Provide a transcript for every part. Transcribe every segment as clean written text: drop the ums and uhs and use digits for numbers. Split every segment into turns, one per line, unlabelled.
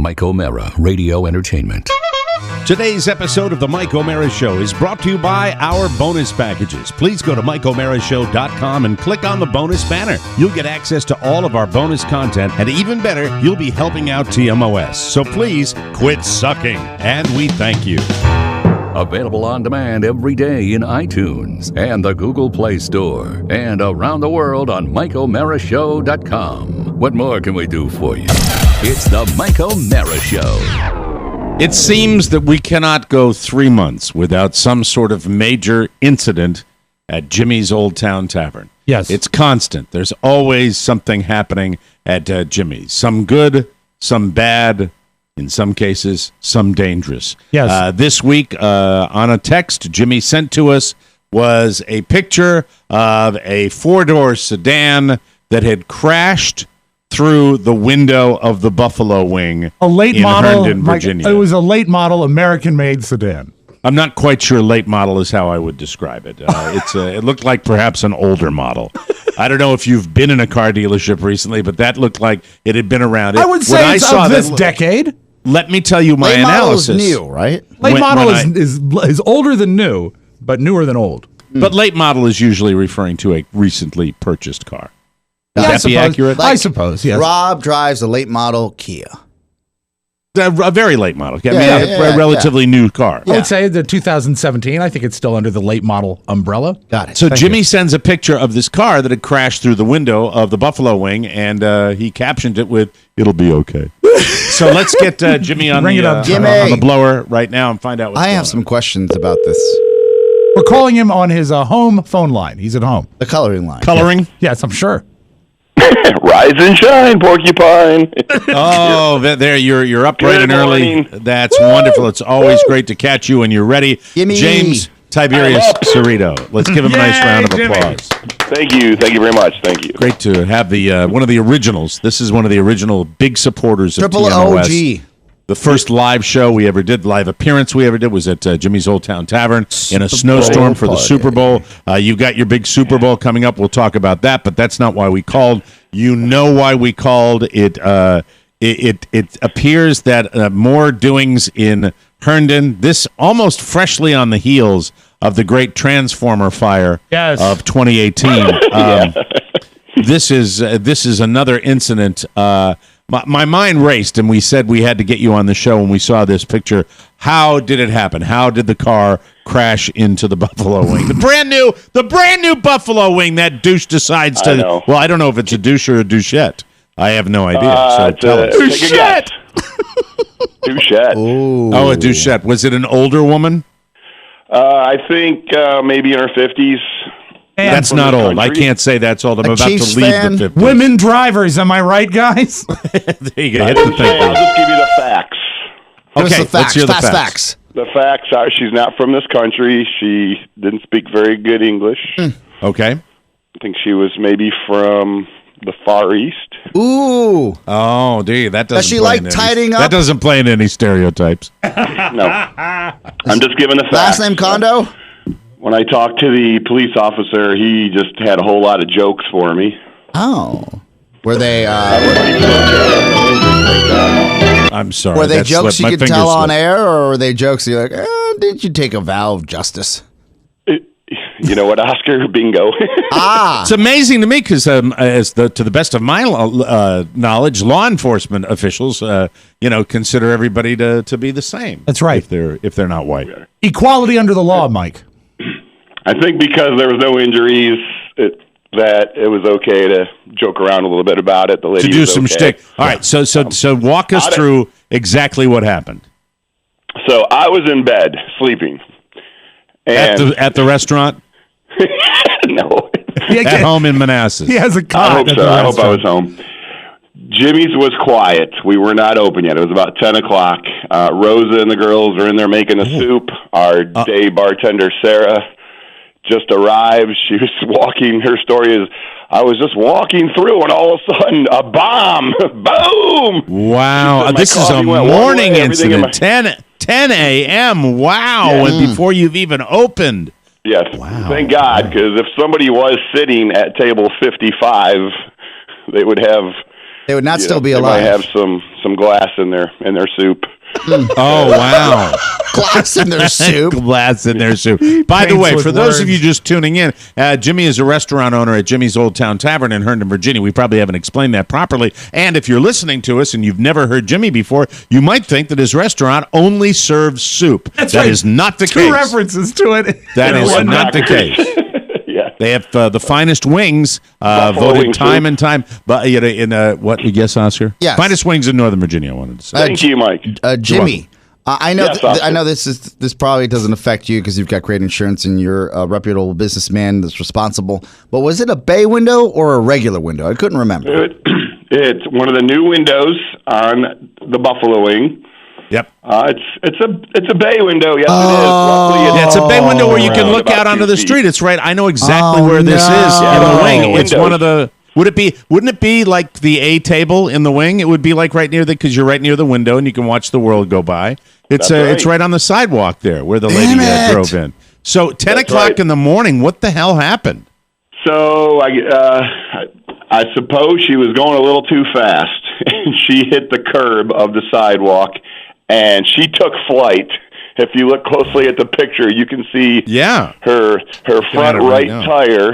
Mike O'Mara Radio Entertainment.
Today's episode of The Mike O'Mara Show is brought to you by our bonus packages. Please go to MikeO'MaraShow.com and click on the bonus banner. You'll get access to all of our bonus content, and even better, you'll be helping out TMOS. So please quit sucking, and we thank you.
Available on demand every day in iTunes and the Google Play Store, and around the world on MikeO'MaraShow.com. What more can we do for you? It's The Mike O'Mara Show.
It seems that we cannot go 3 months without some sort of major incident at Jimmy's Old Town Tavern.
Yes.
It's constant. There's always something happening at Jimmy's. Some good, some bad, in some cases, some dangerous.
Yes.
This week, on a text Jimmy sent to us was a picture of a four-door sedan that had crashed through the window of the Buffalo Wing
A late
in
model,
Herndon, Virginia.
It was a late model American-made sedan.
I'm not quite sure late model is how I would describe it. It looked like perhaps an older model. I don't know if you've been in a car dealership recently, but that looked like it had been around.
I would say it's of this decade.
Let me tell you my
late
analysis.
Model is new, right?
Late model is older than new, but newer than old.
But late model is usually referring to a recently purchased car. Would that be accurate?
I suppose, yes.
Rob drives a late model Kia.
A very late model.
Yeah,
a relatively new car.
I would say the 2017. I think it's still under the late model umbrella.
Got it.
So Jimmy sends a picture of this car that had crashed through the window of the Buffalo Wing, and he captioned it with, "It'll be okay." So let's get Jimmy on the blower right now and find out what's
I
going
have
on.
some questions about this.
We're calling him on his home phone line. He's at home.
The coloring line.
Coloring?
Yes, I'm sure.
Rise and shine, porcupine.
Oh, there you're up bright and early.
Morning.
That's wonderful. It's always great to catch you when you're ready.
Gimme.
James Tiberius Cirrito. Let's give him a nice round of applause.
Thank you very much. Thank you.
Great to have the one of the originals. This is one of the original big supporters of
Triple
TMOS.
OG.
The first live show we ever did, live appearance we ever did, was at Jimmy's Old Town Tavern in a snowstorm for the Super Bowl. You've got your big Super Bowl coming up. We'll talk about that, but that's not why we called. You know why we called. It appears that more doings in Herndon, this almost freshly on the heels of the great Transformer fire of 2018. This is another incident. My mind raced, and we said we had to get you on the show when we saw this picture. How did it happen? How did the car crash into the Buffalo Wing? The brand new Buffalo Wing. That douche decides to. Well, I don't know if it's a douche or a douchette. I have no idea. So tell us.
Douchette. Douchette.
Oh, a douchette. Was it an older woman?
I think maybe in her 50s.
That's not old. I can't say that's old. I'm about
Chiefs
to leave
fan?
the 50s.
Women drivers, am I right, guys?
There you go. Hit the
I'll
thing.
just give you the facts.
Okay,
Let's
hear the
fast
facts.
The facts are she's not from this country. She didn't speak very good English.
Okay.
I think she was maybe from the Far East.
Ooh.
Oh, dude, that doesn't.
Does she
play
like
in any-
tidying up?
That doesn't play in any stereotypes.
No. I'm just giving the facts.
Last name Kondo?
When I talked to the police officer, he just had a whole lot of jokes for me.
Oh. Were they
I'm sorry.
were they
that
jokes
slipped.
you
My
could tell
finger
on
slipped.
air, or were they jokes you're like, did you take a vow of justice?
You know what, Oscar? Bingo.
It's amazing to me because, to the best of my knowledge, law enforcement officials, consider everybody to be the same.
That's right.
If they're not white.
Equality under the law, Mike.
I think because there was no injuries, that it was okay to joke around a little bit about it. The lady
To do
was
some
okay.
shtick. All right, so walk us through exactly what happened.
So I was in bed sleeping. And
At the restaurant?
no.
At home in Manassas.
He has a
I
cot.
hope
at
so.
the
I hope I was
restaurant.
home. Jimmy's was quiet. We were not open yet. It was about 10 o'clock. Rosa and the girls are in there making the soup. Our day bartender, Sarah, just arrived. She was walking. Her story is, I was just walking through, and all of a sudden, a bomb. Boom!
Wow. This is a morning incident. 10 a.m. Wow.
Yeah.
And before you've even opened.
Yes.
Wow.
Thank God, because if somebody was sitting at table 55, they would have
They would not still be
They
alive.
might have some glass in their soup.
Oh, wow.
Glass in their soup.
Glass in their soup. By the
Paints
way,
with
for those of
words.
you just tuning in, Jimmy is a restaurant owner at Jimmy's Old Town Tavern in Herndon, Virginia. We probably haven't explained that properly. And if you're listening to us and you've never heard Jimmy before, you might think that his restaurant only serves soup.
That's
That
right.
is not the
Two
case.
references to it.
That is
One
not the
crackers.
case.
Yeah.
They have the finest wings,
Buffalo
voted
wing
time
soup.
and time. But in what? Yes, Oscar.
Yes.
Finest wings in Northern Virginia. I wanted to say.
Thank you, Mike.
Jimmy, I know.
Yes, Oscar.
I know this probably doesn't affect you because you've got great insurance and you're a reputable businessman that's responsible. But was it a bay window or a regular window? I couldn't remember.
It's one of the new windows on the Buffalo Wing.
Yep.
It's a bay window. Yes,
Oh.
it is. Luckily,
Yeah, it's a bay window where you can
around
look
about
out onto
2
the
feet.
street. It's right. I know exactly
Oh,
where this is in the
no.
wing. It's
Windows.
one of the. Wouldn't it be like the A table in the wing? It would be like right near because you're right near the window and you can watch the world go by. It's
That's right.
it's right on the sidewalk there where the lady
Damn it.
drove in. So 10
That's
o'clock
right.
in the morning. What the hell happened?
So I suppose she was going a little too fast, and she hit the curb of the sidewalk, and she took flight. If you look closely at the picture, you can see
Yeah.
her front
it right
right
now.
tire.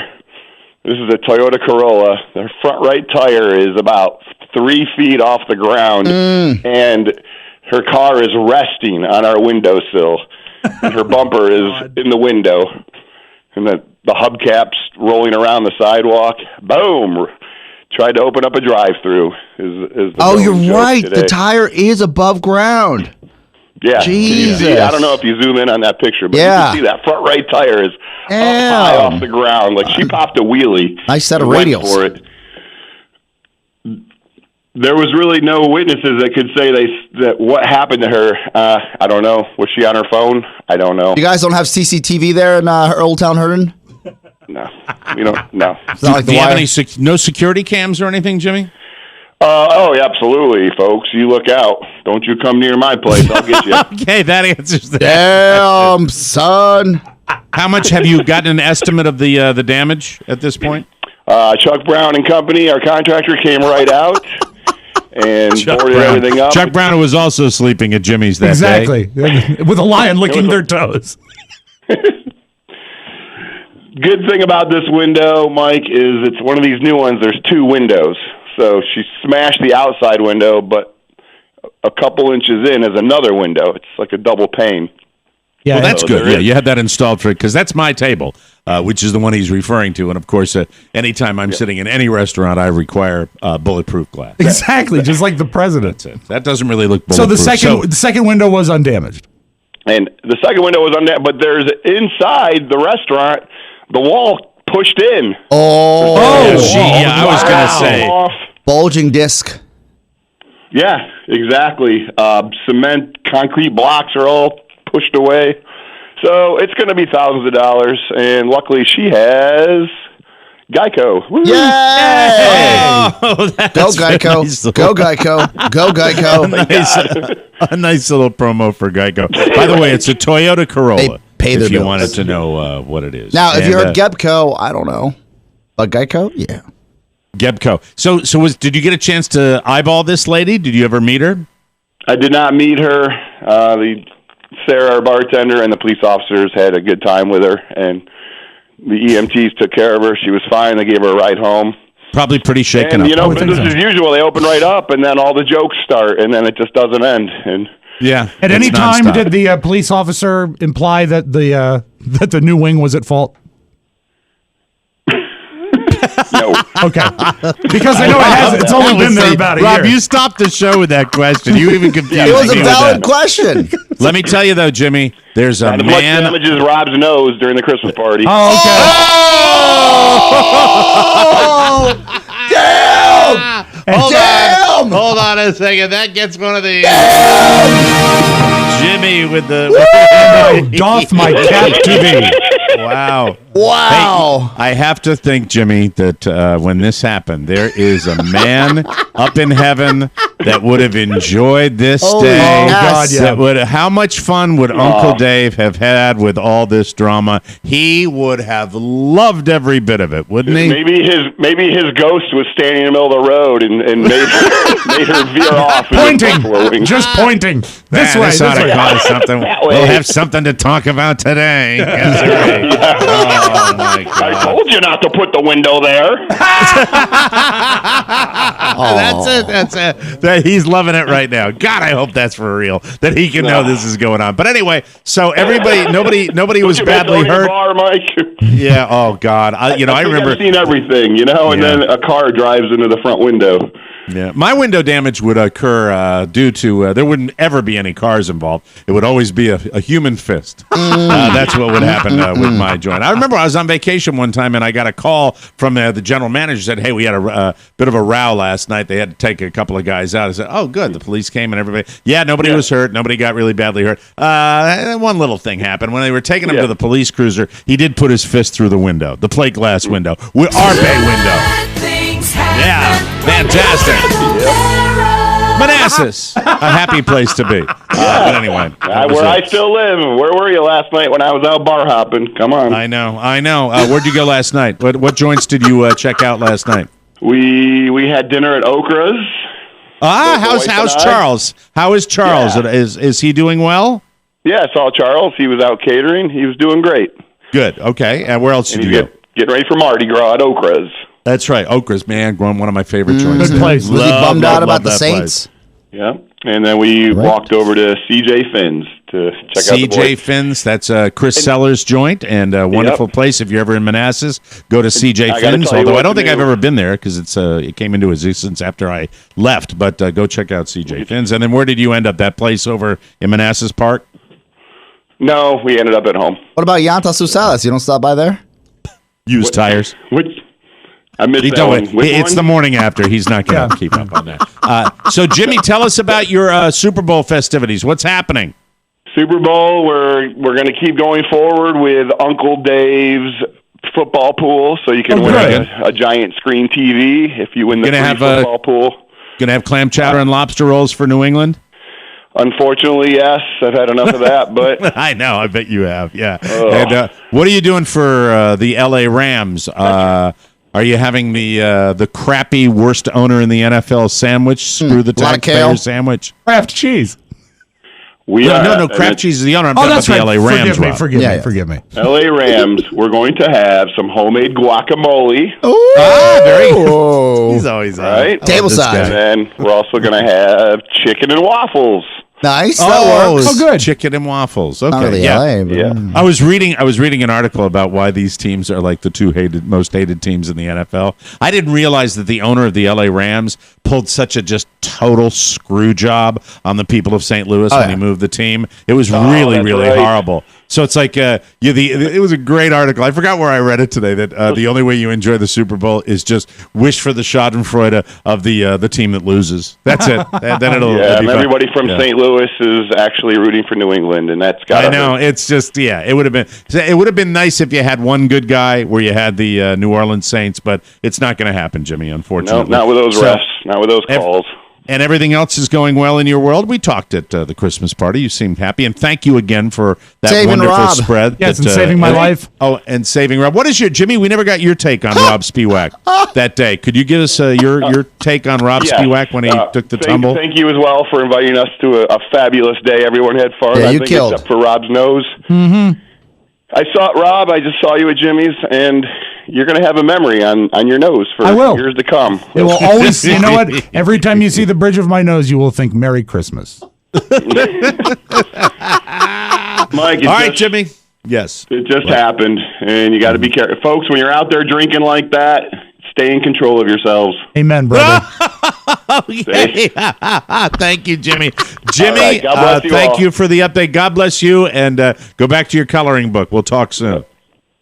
This is a Toyota Corolla. Her front right tire is about 3 feet off the ground, and her car is resting on our windowsill. And her bumper is in the window, and the hubcap's rolling around the sidewalk. Boom! Tried to open up a drive-through. Is the
Oh,
known
you're
joke
right.
today.
The tire is above ground.
Yeah.
Jesus.
You see, I don't know if you zoom in on that picture, but
Yeah.
you can see that front right tire is up high off the ground. Like she popped a wheelie.
Nice set of
and went
radials.
for it. There was really no witnesses that could say that what happened to her. I don't know. Was she on her phone? I don't know.
You guys don't have CCTV there in Old Town Herndon?
No, we don't. No.
It's not like
Do
the
you have
wire.
any no security cams or anything, Jimmy?
Oh, yeah, absolutely, folks. You look out. Don't you come near my place. I'll get you.
Okay, that answers that.
Damn, son.
How much have you gotten an estimate of the damage at this point?
Chuck Brown and Company, our contractor, came right out and boarded everything up.
Chuck Brown was also sleeping at Jimmy's that day.
Exactly. With a lion licking their toes.
Good thing about this window, Mike, is it's one of these new ones. There's 2 windows. So she smashed the outside window, but a couple inches in is another window. It's like a double pane.
Yeah,
Well, that's
So
good.
there
Yeah,
is-
you had that installed for because that's my table, which is the one he's referring to. And of course, anytime I'm sitting in any restaurant, I require bulletproof glass.
exactly. Just like the president.
That's it. That doesn't really look
So
bulletproof.
the second window was undamaged.
And the second window was on that, but there's inside the restaurant, the wall pushed in.
Oh,
I was going to say.
Off.
bulging disc.
Yeah, exactly. Cement, concrete blocks are all pushed away. So it's going to be thousands of dollars, and luckily she has Geico. Woo!
Yay!
Oh, that's
Go
a
Geico.
nice little-
Go Geico. Go Geico.
a nice little promo for Geico. By the way, it's a Toyota Corolla.
They pay their
if you
bills.
wanted to know what it is.
Now, if you
And,
heard Gebco, I don't know. But Geico? Yeah.
Gebco. So did you get a chance to eyeball this lady? Did you ever meet her?
I did not meet her. Sarah, our bartender, and the police officers had a good time with her, and the EMTs took care of her. She was fine. They gave her a ride home.
Probably pretty shaken
And,
up.
you know,
I would think
business
so.
as usual. They open right up, and then all the jokes start, and then it just doesn't end. And
Yeah.
At any
it's
time,
nonstop.
did the police officer imply that the new wing was at fault?
no,
Okay, because I know it has. It's only been there about a
Rob,
year.
you stopped the show with that question. You even confused
It was
me
a
with
valid
that.
question.
Let me tell you though, Jimmy, there's a
not as much
man.
damage as Rob's nose during the Christmas party.
Oh, okay.
Oh! Damn! Damn!
Hold on a second. That gets one of the Jimmy with the
Doff my cap to thee.
wow.
Wow.
I have to think, Jimmy, that when this happened, there is a man up in heaven that would have enjoyed this
Oh,
day.
yes. Oh, God,
yeah.
That would. How much fun would Uncle Dave have had with all this drama? He would have loved every bit of it, wouldn't he?
Maybe his ghost was standing in the middle of the road and made her veer off.
Pointing, just pointing. This way.
This ought to
This way.
cause something.
That way.
We'll have something to talk about today. Oh my
I
God!
told you not to put the window there.
That's it. He's loving it right now. God, I hope that's for real. That he can know this is going on. But anyway, so nobody was badly hurt.
Bar, Mike.
Yeah. Oh God. I remember.
I've seen everything, and then a car drives into the front window.
Yeah, my window damage would occur due to there wouldn't ever be any cars involved. It would always be a human fist. That's what would happen with my joint. I remember I was on vacation one time and I got a call from the general manager. Said, "Hey, we had a bit of a row last night. They had to take a couple of guys out." I said, "Oh, good. The police came and everybody. Yeah, nobody was hurt. Nobody got really badly hurt. One little thing happened when they were taking him to the police cruiser. He did put his fist through the window, the plate glass window, our bay window." Yeah, fantastic. Manassas, a happy place to be. But anyway,
where I still live. Where were you last night when I was out bar hopping? Come on.
I know. Where'd you go last night? What joints did you check out last night?
We had dinner at Okra's.
How's Charles? How is Charles?
Yeah.
Is he doing well?
Yeah, I saw Charles. He was out catering. He was doing great.
Good. Okay. And where else did you go?
Getting ready for Mardi Gras at Okra's.
That's right. Okra's, man, one of my favorite joints.
Good place.
Was he bummed out about the
that
Saints?
place.
Yeah, and then we walked over to CJ Finn's to check out the boys.
CJ Finn's, that's Chris Sellers' joint, and a wonderful place. If you're ever in Manassas, go to CJ Finn's. Although I don't think I've ever been there because it came into existence after I left. But go check out CJ Finn's. And then where did you end up? That place over in Manassas Park?
No, we ended up at home.
What about Yantas Usalas? You don't stop by there?
Used tires.
Which I missed that one. Which
It's
one?
the morning after. He's not going to keep up on that. So, Jimmy, tell us about your Super Bowl festivities. What's happening?
Super Bowl. We're going to keep going forward with Uncle Dave's football pool, so you can win a giant screen TV if you win the football pool.
Going to have clam chowder and lobster rolls for New England?
Unfortunately, yes. I've had enough of that, but
I know. I bet you have. Yeah. And what are you doing for the LA Rams? Are you having the crappy worst owner in the NFL sandwich? Screw the taxpayer sandwich.
Kraft cheese.
No. Kraft cheese is the owner. I'm talking about the LA Rams.
Forgive me.
LA Rams, we're going to have some homemade guacamole.
Very good. He's always
right.
Table side.
And then we're also going to have chicken and waffles.
Nice. That works.
Oh, good.
Chicken and waffles. Okay.
Not really LA, but
I was reading an article about why these teams are like the two most hated teams in the NFL. I didn't realize that the owner of the LA Rams pulled such a just total screw job on the people of St. Louis when he moved the team. It was really horrible. So it's like it was a great article. I forgot where I read it today that the only way you enjoy the Super Bowl is just wish for the Schadenfreude of the team that loses. That's it. Then it'll be fun.
Everybody from St. Louis is actually rooting for New England, and that's got.
I know. It's just it would have been nice if you had one good guy where you had the New Orleans Saints, but it's not going to happen, Jimmy. Unfortunately,
no, not with those refs, not with those calls.
And everything else is going well in your world. We talked at the Christmas party. You seemed happy. And thank you again for that
saving
wonderful
Rob.
spread.
Yes, and saving my life.
Oh, and saving Rob. What is Jimmy, we never got your take on Rob Spiewak that day. Could you give us your take on Rob Spiewak when he took the tumble?
Thank you as well for inviting us to a fabulous day. Everyone had fun.
Yeah,
I
you
think
killed.
Except for Rob's nose. Mm-hmm. I just saw you at Jimmy's, and you're going to have a memory on your nose for years to come.
It will always, you know what? Every time you see the bridge of my nose, you will think Merry Christmas.
Mike,
all right, Jimmy. Yes.
It just happened, and you got to be careful. Folks, when you're out there drinking like that, stay in control of yourselves.
Amen, brother.
Thank you, Jimmy. Jimmy,
right, God bless you
thank
all.
you for the update. God bless you, and go back to your coloring book. We'll talk soon.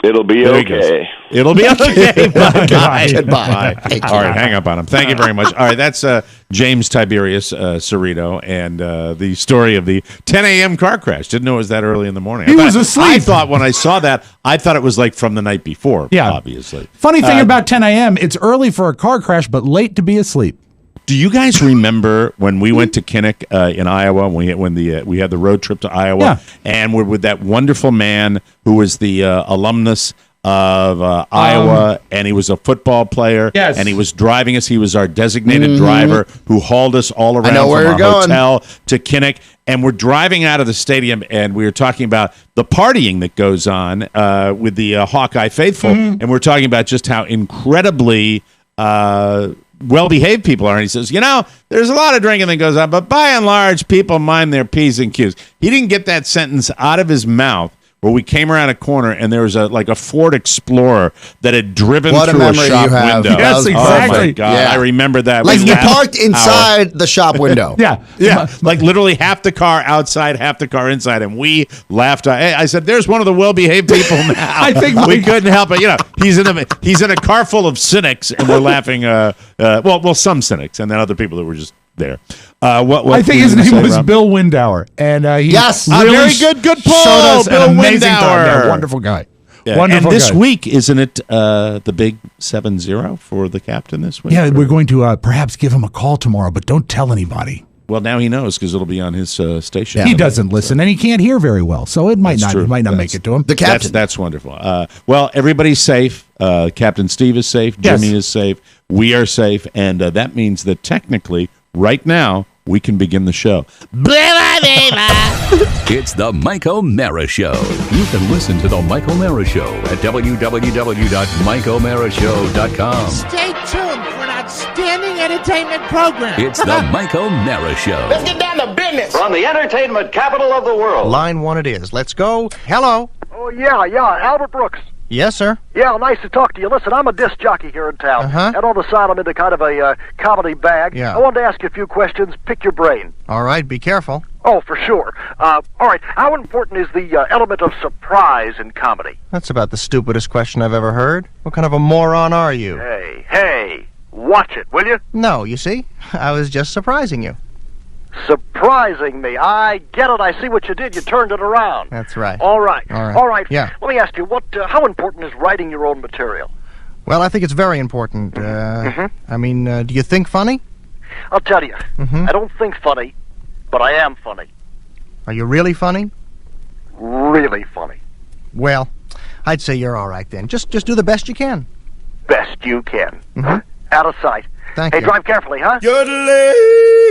It'll be okay.
It'll be okay. Bye.
Goodbye.
All right, hang up on him. Thank you very much. All right, that's James Tiberius Cirrito and the story of the 10 a.m. car crash. Didn't know it was that early in the morning.
He was asleep.
I thought when I saw that, I thought it was like from the night before,
Yeah.
obviously.
Funny thing about 10 a.m., it's early for a car crash, but late to be asleep.
Do you guys remember when we went to Kinnick in Iowa? When we had the road trip to Iowa, and we're with that wonderful man who was the alumnus of Iowa, and he was a football player.
Yes.
And he was driving us. He was our designated driver who hauled us all around
know where
from our
you're going.
hotel to Kinnick. And we're driving out of the stadium, and we were talking about the partying that goes on with the Hawkeye faithful, and we're talking about just how incredibly well-behaved people are. And he says, there's a lot of drinking that goes on, but by and large, people mind their P's and Q's. He didn't get that sentence out of his mouth where we came around a corner and there was a Ford Explorer that had driven through a shop window.
Yes, exactly.
Oh, my God.
Yeah.
I remember that.
Like
We
you
laughed
parked inside the shop window.
Yeah.
like literally half the car outside, half the car inside, and we laughed. I said, "There's one of the well-behaved people now."
I think
we couldn't help it. He's in a car full of cynics, and we're laughing. Well, some cynics, and then other people that were just there. What
I think his
were you gonna
name
say,
was
Rob?
Bill Windauer, and he
Yes.
really
Very good pull,
showed us
Bill
an amazing
Windauer.
time. Yeah, wonderful guy.
Yeah,
Wonderful
and this
guy.
week, isn't it the big 7-0 for the captain this week?
Yeah, we're going to perhaps give him a call tomorrow, but don't tell anybody.
Well, now he knows because it'll be on his station.
He doesn't listen, and he can't hear very well, so it might
That's
not.
true.
It might not
That's-
make it to him.
The captain.
That's wonderful. Well, everybody's safe. Captain Steve is safe.
Yes.
Jimmy is safe. We are safe. And that means that technically, right now, we can begin the show.
It's the Mike O'Mara Show. You can listen to the Mike O'Mara Show at www.mikeomarashow.com.
Stay tuned for an outstanding entertainment program.
It's the Mike O'Mara Show.
Let's get down to business.
From the entertainment capital of the world.
Line 1 it is. Let's go. Hello.
Oh, yeah, Albert Brooks.
Yes, sir.
Yeah, nice to talk to you. Listen, I'm a disc jockey here in town.
Uh-huh.
And on the side, I'm into kind of a comedy bag.
Yeah.
I wanted to ask you a few questions. Pick your brain.
All right, be careful.
Oh, for sure. All right, how important is the element of surprise in comedy?
That's about the stupidest question I've ever heard. What kind of a moron are you?
Hey, watch it, will you?
No, you see? I was just surprising you.
Surprising me. I get it. I see what you did. You turned it around.
That's right.
All right.
All right. Yeah.
Let me ask you, how important is writing your own material?
Well, I think it's very important. I mean, do you think funny?
I'll tell you.
Mhm.
I don't think funny, but I am funny.
Are you really funny?
Really funny.
Well, I'd say you're all right then. Just do the best you can.
Best you can.
Mhm.
Out of sight.
Thank
Hey,
you.
drive carefully, huh?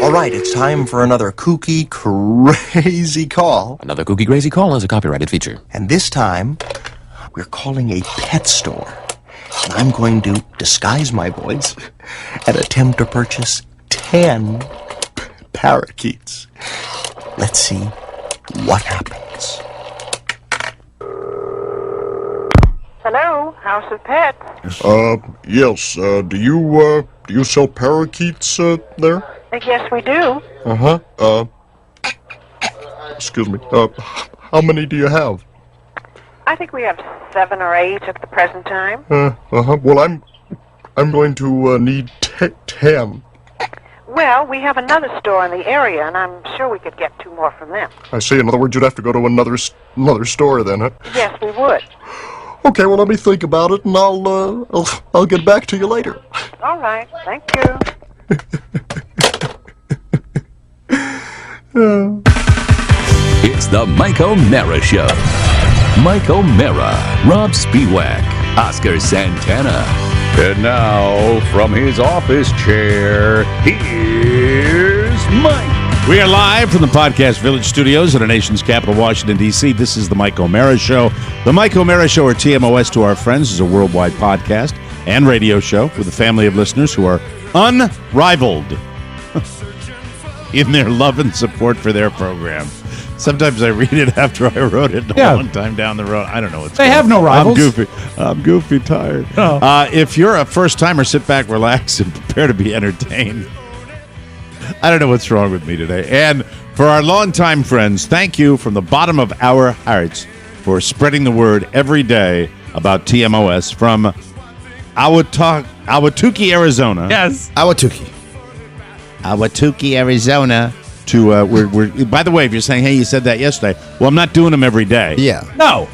All right, it's time for another kooky, crazy call.
Another Kooky Crazy Call is a copyrighted feature.
And this time, we're calling a pet store. And I'm going to disguise my voice and attempt to purchase 10 parakeets. Let's see what happens.
Hello, House of Pets.
Yes, do you sell parakeets, there?
Yes, we do.
Uh-huh, excuse me, how many do you have?
I think we have 7 or 8 at the present time.
Well, I'm going to, need 10.
Well, we have another store in the area, and I'm sure we could get 2 more from them.
I see, in other words, you'd have to go to another store then, huh?
Yes, we would.
Okay, well, let me think about it, and I'll get back to you later.
All right, thank you.
It's the Mike O'Mara Show. Mike O'Mara, Rob Spiewak, Oscar Santana. And now, from his office chair, here's Mike.
We are live from the Podcast Village Studios in the nation's capital, Washington, D.C. This is the Mike O'Mara Show. The Mike O'Mara Show, or TMOS to our friends, is a worldwide podcast and radio show with a family of listeners who are unrivaled in their love and support for their program. Sometimes I read it after I wrote it a long time down the road. I don't know what's
They have no rivals.
I'm goofy tired.
Oh.
If you're a first-timer, sit back, relax, and prepare to be entertained. I don't know what's wrong with me today. And for our longtime friends, thank you from the bottom of our hearts for spreading the word every day about TMOS from Ahwatukee, Arizona.
Yes.
Ahwatukee,
Arizona. To we're by the way, if you're saying, hey, you said that yesterday, well, I'm not doing them every day.
Yeah.
No.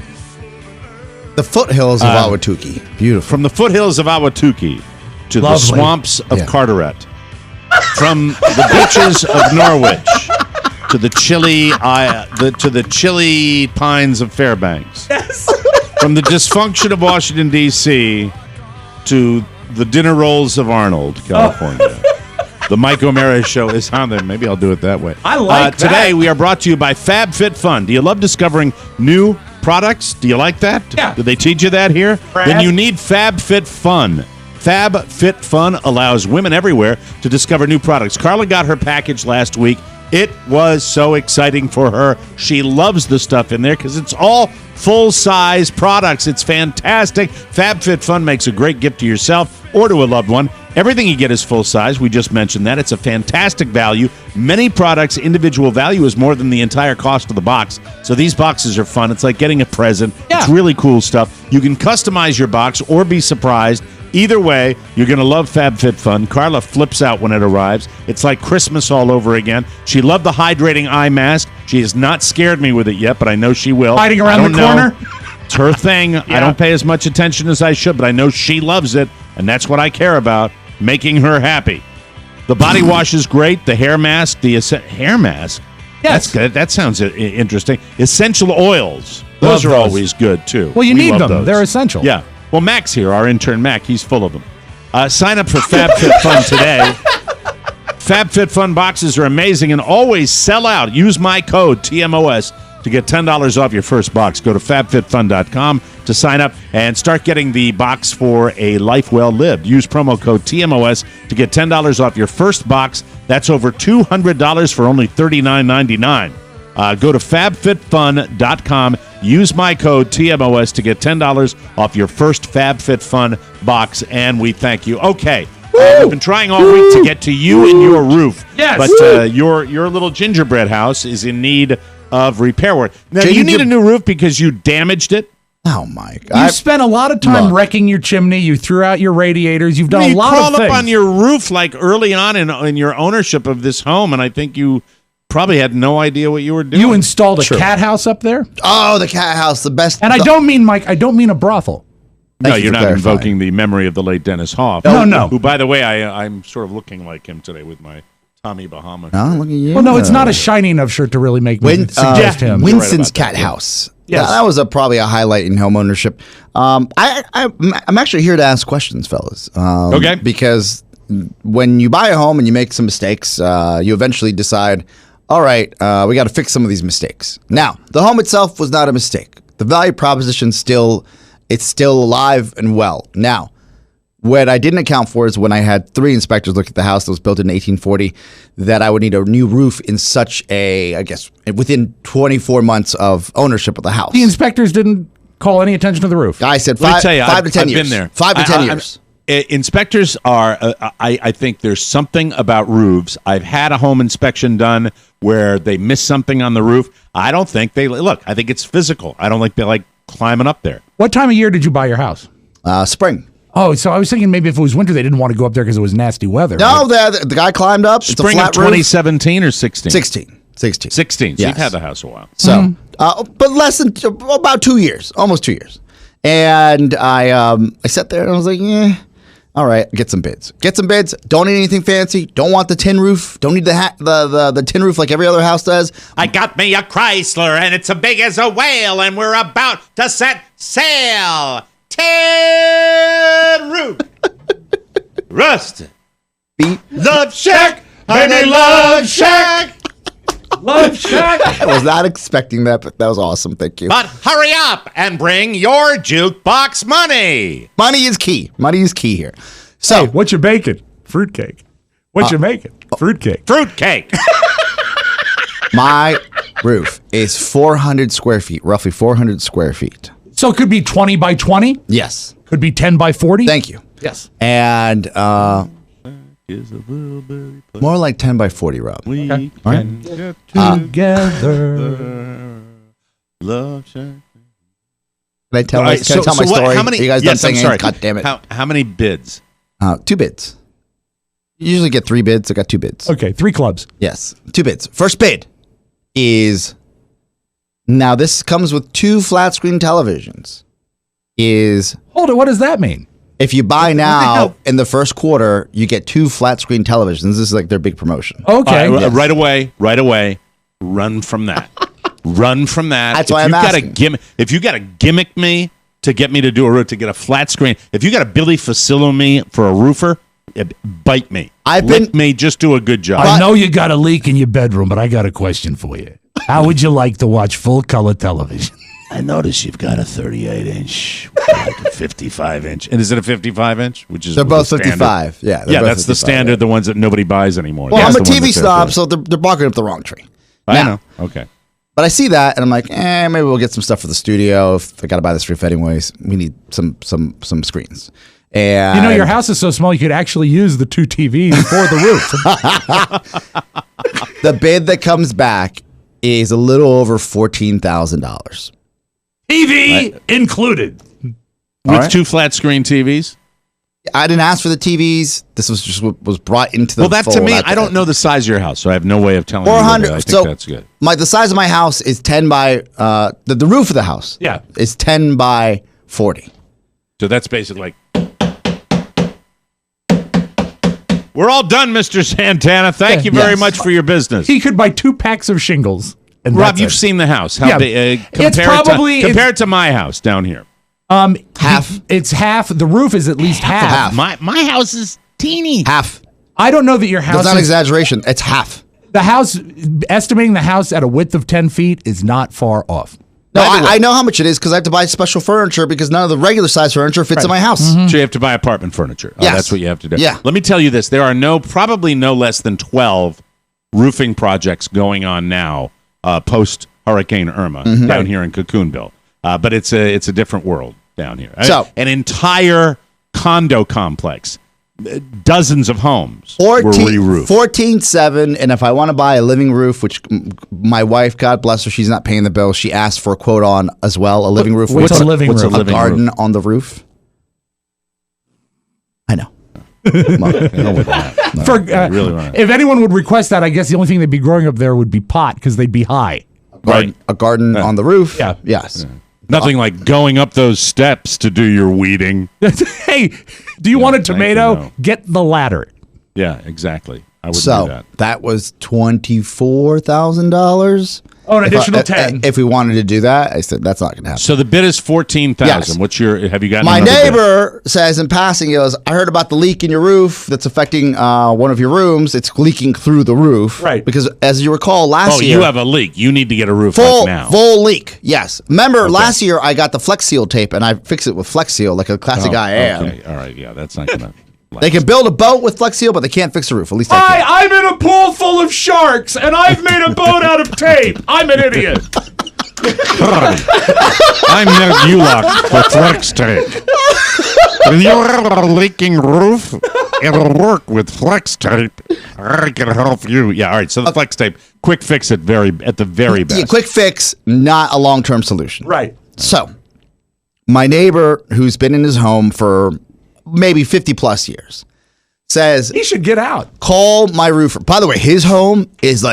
The foothills of Ahwatukee. Beautiful.
From the foothills of Ahwatukee to
Lovely.
the swamps of Carteret. From the beaches of Norwich to the chilly pines of Fairbanks.
Yes.
From the dysfunction of Washington, D.C. to the dinner rolls of Arnold, California. The Mike O'Mara Show is on there. Maybe I'll do it that way.
I like that.
Today, we are brought to you by FabFitFun. Do you love discovering new products? Do you like that?
Yeah.
Did they teach you that here?
Brad?
Then you need FabFitFun. FabFitFun allows women everywhere to discover new products. Carla got her package last week. It was so exciting for her. She loves the stuff in there because it's all full-size products. It's fantastic. FabFitFun makes a great gift to yourself or to a loved one. Everything you get is full-size. We just mentioned that. It's a fantastic value. Many products' individual value is more than the entire cost of the box. So these boxes are fun. It's like getting a present.
Yeah.
It's really cool stuff. You can customize your box or be surprised. Either way, you're going to love FabFitFun. Carla flips out when it arrives. It's like Christmas all over again. She loved the hydrating eye mask. She has not scared me with it yet, but I know she will.
Hiding around the corner?
It's her thing. Yeah. I don't pay as much attention as I should, but I know she loves it, and that's what I care about, making her happy. The body wash is great. The hair mask, hair mask?
Yes.
That's good. That sounds interesting. Essential oils. Those are always good, too.
Well, you
We
need
love
them.
those.
They're essential.
Yeah. Well, Mac's here, our intern Mac. He's full of them. Sign up for FabFitFun today. FabFitFun boxes are amazing and always sell out. Use my code, TMOS, to get $10 off your first box. Go to FabFitFun.com to sign up and start getting the box for a life well lived. Use promo code TMOS to get $10 off your first box. That's over $200 for only $39.99. Go to FabFitFun.com. Use my code TMOS to get $10 off your first FabFitFun box, and we thank you. Okay, we've been trying all week to get to you and your roof.
Yes.
But your little gingerbread house is in need of repair work. Now, do you need a new roof because you damaged it?
Oh, Mike.
You spent a lot of time wrecking your chimney. You threw out your radiators. You've done a lot of things.
You crawled up on your roof like early on in your ownership of this home, and I think you probably had no idea what you were doing.
You installed a cat house up there?
Oh, the cat house, the best.
And I don't mean, Mike, I don't mean a brothel.
No, you're not invoking the memory of the late Dennis Hoff.
No.
Who, by the way, I'm sort of looking like him today with my Tommy Bahama.
Oh, look at you.
Well, no, it's not a shiny enough shirt to really make me suggest him.
Winston's cat house.
Yes.
That was probably a highlight in home ownership. I'm actually here to ask questions, fellas.
Okay.
Because when you buy a home and you make some mistakes, you eventually decide, all right, we got to fix some of these mistakes. Now, the home itself was not a mistake. The value proposition it's still alive and well. Now, what I didn't account for is when I had 3 inspectors look at the house that was built in 1840, that I would need a new roof in such within 24 months of ownership of the house.
The inspectors didn't call any attention to the roof.
I said
Let me tell you,
5 to 10
I've
years.
been there.
5 to 10 years.
Inspectors are, I think there's something about roofs. I've had a home inspection done where they miss something on the roof. I don't think I think it's physical. I don't think they like climbing up there.
What time of year did you buy your house?
Spring.
Oh, so I was thinking maybe if it was winter, they didn't want to go up there because it was nasty weather.
No, the guy climbed up.
Spring
it's a flat
of 2017 or 16?
16.
16. So
Yes.
you've had the house a while.
So, but less than about 2 years, almost 2 years. And I sat there and I was like, all right, get some bids. Don't need anything fancy. Don't want the tin roof. Don't need the tin roof like every other house does.
I got me a Chrysler and it's as big as a whale and we're about to set sail. Tin roof. Rust. Love Shack. Baby, Love Shack. Love Shack.
I was not expecting that, but that was awesome. Thank you.
But hurry up and bring your jukebox money.
Money is key. Money is key here. So,
hey, what you baking? Fruitcake. What you making? Fruitcake.
Fruitcake.
My roof is 400 square feet, roughly 400 square feet.
So it could be 20 by 20?
Yes.
Could be 10 by 40?
Thank you.
Yes.
And more like 10 by 40, Rob.
We
All
can
right.
get together. Love Shack.
Can I tell my story?
How many?
You guys
Yes,
done
I'm
saying
sorry.
it? God damn it.
How many bids?
2 bids. You usually get 3 bids. I got 2 bids.
Okay, 3 clubs.
Yes, 2 bids. First bid is, now this comes with 2 flat screen televisions.
Hold it, what does that mean?
If you buy now in the first quarter, you get 2 flat screen televisions. This is like their big promotion.
Okay.
Right away. Run from that. Run from that.
That's why I'm asking.
If you got to gimmick me to get me to do a roof, to get a flat screen, if you got to Billy Facillo me for a roofer, bite me. Lick me, just do a good job.
I know you got a leak in your bedroom, but I got a question for you. How would you like to watch full color television?
I notice you've got a 38-inch, like a 55-inch. And is it a 55-inch?
They're both 55. Yeah,
that's the standard, the ones that nobody buys anymore.
Well, I'm a TV snob, so they're barking up the wrong tree.
I know. Okay.
But I see that, and I'm like, maybe we'll get some stuff for the studio. If I got to buy this roof anyways, we need some screens. And
your house is so small, you could actually use the 2 TVs for the roof.
The bid that comes back is a little over $14,000.
TV included.
With 2 flat screen TVs?
I didn't ask for the TVs. This was just what was brought into the
fold. To me, I don't know the size of your house, so I have no way of telling
400,
you. I think that's good.
The size of my house is 10 by, the roof of the house is 10 by 40.
So that's basically like, we're all done, Mr. Santana. Thank you very much for your business.
He could buy 2 packs of shingles. And
Rob, you've seen the house. How big? Compared to my house down here.
Half.
It's half. The roof is at least half.
My house is teeny.
Half.
I don't know that your house.
That's not an exaggeration. It's half.
The house, estimating the house at a width of 10 feet, is not far off.
No, I know how much it is because I have to buy special furniture because none of the regular size furniture fits in my house.
Mm-hmm. So you have to buy apartment furniture.
Yes.
That's what you have to do.
Yeah.
Let me tell you this: there are probably no less than 12 roofing projects going on now post Hurricane Irma down here in Cocoonville. But it's a different world down here.
So
an entire condo complex, dozens of homes were re-roofed.
14.7, and if I want to buy a living roof, which my wife, God bless her, she's not paying the bill. She asked for a quote on as well, a living roof.
What's a living roof?
A garden on the roof. I know.
If anyone would request that, I guess the only thing they'd be growing up there would be pot because they'd be high.
A garden on the roof. Yeah. Yes.
Yeah. Nothing like going up those steps to do your weeding.
Hey, do you want a tomato? Get the ladder.
Yeah, exactly. I would do that.
That was $24,000.
Oh, an additional 10.
If we wanted to do that, I said that's not going to happen.
So the bid is $14,000.
Yes.
Have you gotten
my
another
neighbor says in passing, he goes, I heard about the leak in your roof that's affecting one of your rooms. It's leaking through the roof.
Right.
Because as you recall, last year.
Oh, you have a leak. You need to get a roof now.
Full leak, yes. Remember, last year I got the Flex Seal tape and I fixed it with Flex Seal like a classic guy I am.
Okay, all right, yeah, that's not going to.
They can build a boat with Flex Seal, but they can't fix a roof. At least
I'm in a pool full of sharks, and I've made a boat out of tape. I'm an idiot.
I'm Ned Ulock for Flex Tape. If you have a leaking roof, it'll work with Flex Tape. I can help you. Yeah, all right. So the Flex Tape, quick fix at the very best.
Yeah, quick fix, not a long-term solution.
Right.
So, my neighbor, who's been in his home for maybe 50 plus years, says
he should get out.
Call my roofer. By the way, his home is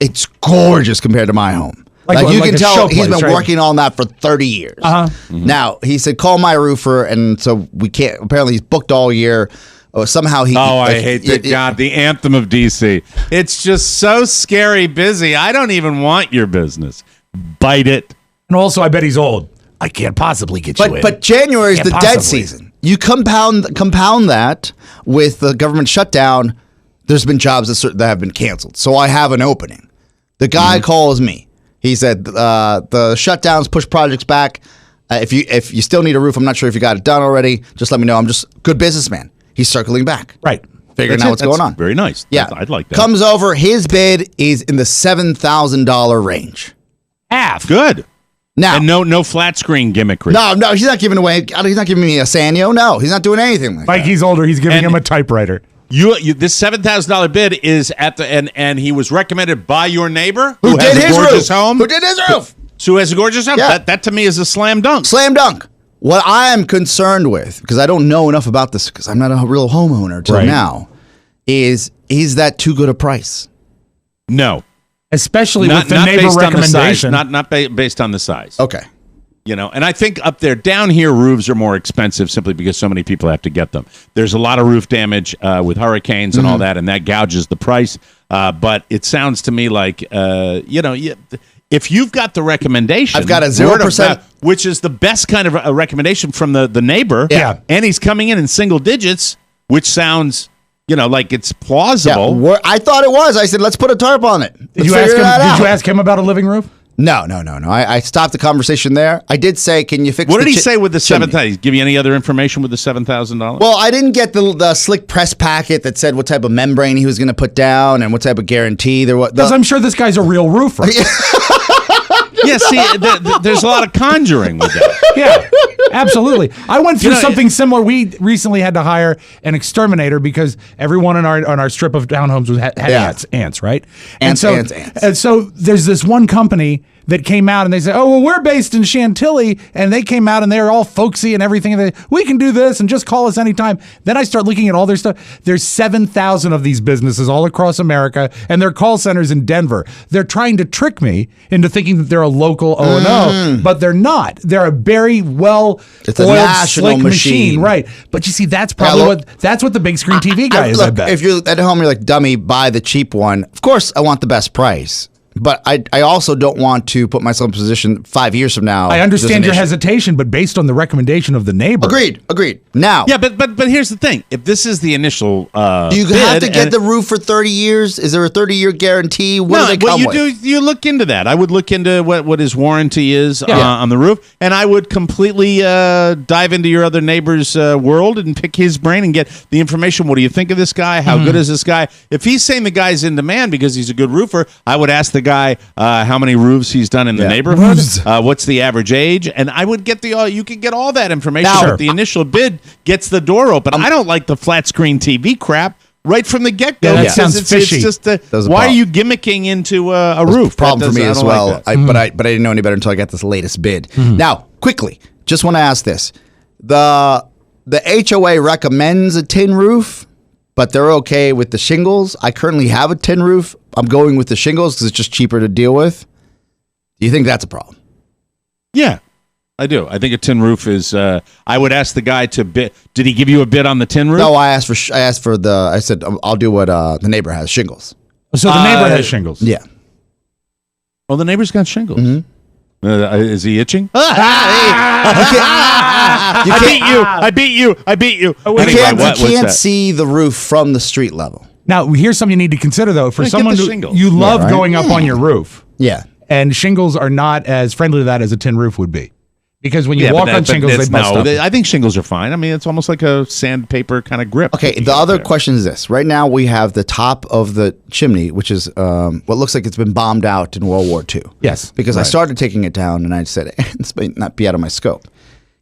it's gorgeous compared to my home. Like you can tell he's been working on that for 30 years.
Mm-hmm.
Now, he said, call my roofer, and so we can't, apparently he's booked all year. Somehow he...
I hate that. God, the anthem of D.C. It's just so scary busy. I don't even want your business. Bite it.
And also, I bet he's old. I can't possibly get you in.
But January is the dead season. You compound that with the government shutdown. There's been jobs that have been canceled. So I have an opening. The guy calls me. He said the shutdowns push projects back. If you still need a roof, I'm not sure if you got it done already. Just let me know. I'm just good businessman. He's circling back.
Right.
Figuring out what's going on.
Very nice.
Yeah.
I'd like that.
Comes over. His bid is in the $7,000 range.
Half.
Good.
Now,
and no flat screen gimmickry.
No, he's not giving away. He's not giving me a Sanyo. No, he's not doing anything like that.
He's older. He's giving him a typewriter.
This $7,000 bid is at the and he was recommended by your neighbor
who
has
did
a
his
gorgeous
roof.
home.
Who did his roof?
So who has a gorgeous home.
Yeah.
That to me is a slam dunk.
Slam dunk. What I am concerned with, because I don't know enough about this, because I'm not a real homeowner till now, is that too good a price?
No.
Especially with the neighbor recommendation.
Not based on the size.
Okay.
And I think up there, down here, roofs are more expensive simply because so many people have to get them. There's a lot of roof damage with hurricanes and all that, and that gouges the price. But it sounds to me like, if you've got the recommendation,
I've got a 0%,
which is the best kind of a recommendation from the neighbor.
Yeah.
And he's coming in single digits, which sounds, like it's plausible.
Yeah, I thought it was. I said, let's put a tarp on it.
Did you ask him about a living roof?
No. I stopped the conversation there. I did say, can you fix
What
the
did he say with the $7,000? Give you any other information with the $7,000?
Well, I didn't get the slick press packet that said what type of membrane he was going to put down and what type of guarantee there was.
Because I'm sure this guy's a real roofer.
Yeah, see, there's a lot of conjuring with that.
Yeah, absolutely. I went through something similar. We recently had to hire an exterminator because everyone on our strip of townhomes had ants, right?
Ants.
And so there's this one company that came out and they said, oh, well, we're based in Chantilly. And they came out and they're all folksy and everything. And we can do this and just call us anytime. Then I start looking at all their stuff. There's 7,000 of these businesses all across America and their call centers in Denver. They're trying to trick me into thinking that they're a local O&O, but they're not. They're a very well-oiled, slick machine. Right. But you see, that's probably that's what the big screen TV guy is, I bet.
If you're at home, you're like, dummy, buy the cheap one. Of course, I want the best price. But I also don't want to put myself in a position 5 years from now.
I understand your hesitation, but based on the recommendation of the neighbor.
Agreed. Now.
Yeah, but here's the thing. If this is the initial
do you have to get the roof for 30 years? Is there a 30-year guarantee? What do they come with?
You look into that. I would look into what his warranty is on the roof, and I would completely dive into your other neighbor's world and pick his brain and get the information. What do you think of this guy? How good is this guy? If he's saying the guy's in demand because he's a good roofer, I would ask the guy how many roofs he's done in the neighborhood, what's the average age, and I would get you can get all that information. But the initial bid gets the door open. I don't like the flat screen TV crap right from the get-go.
Yeah, that sounds fishy.
It's just why are you gimmicking into a roof?
Problem for me as well. But I didn't know any better until I got this latest bid. Now, quickly, just want to ask this: the HOA recommends a tin roof, but they're okay with the shingles. I currently have a tin roof. I'm going with the shingles because it's just cheaper to deal with. Do you think that's a problem?
Yeah, I do. I think a tin roof is. I would ask the guy to bid. Did he give you a bid on the tin roof?
No, I said I'll do what the neighbor has, shingles.
So the neighbor has shingles.
Yeah.
Oh, the neighbor's got shingles. Is he itching? I beat you.
You can't see the roof from the street level.
Now, here's something you need to consider, though. For someone you love going up on your roof.
Yeah.
And shingles are not as friendly to that as a tin roof would be. Because when you walk on shingles, they bust up.
I think shingles are fine. I mean, it's almost like a sandpaper kind of grip.
Okay, the other question is this. Right now, we have the top of the chimney, which is what looks like it's been bombed out in World War II.
Yes.
Because I started taking it down, and I said, this might not be out of my scope.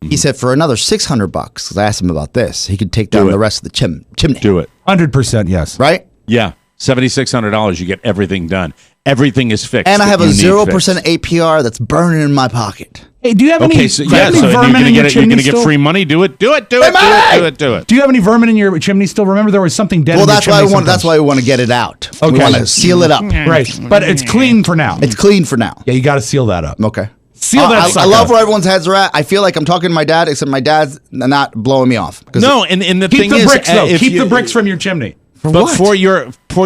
He said for another $600, because I asked him about this, he could take down the rest of the chimney.
Do it.
100% yes.
Right?
Yeah. $7,600, you get everything done. Everything is fixed.
And I have a 0% APR that's burning in my pocket.
Hey, do you have any vermin in your chimney?
You're going to get free money? Do it. Do it.
Do you have any vermin in your chimney still? Remember, there was something dead in your chimney.
Well, that's why we want to get it out.
Okay.
We want to seal it up.
Right. But it's clean for now.
It's clean for now.
Yeah, you got to seal that up.
Okay.
Seal that sucker.
I love where everyone's heads are at. I feel like I'm talking to my dad, except my dad's not blowing me off.
No, and the thing is...
Keep the bricks, though. Keep the bricks from your chimney.
For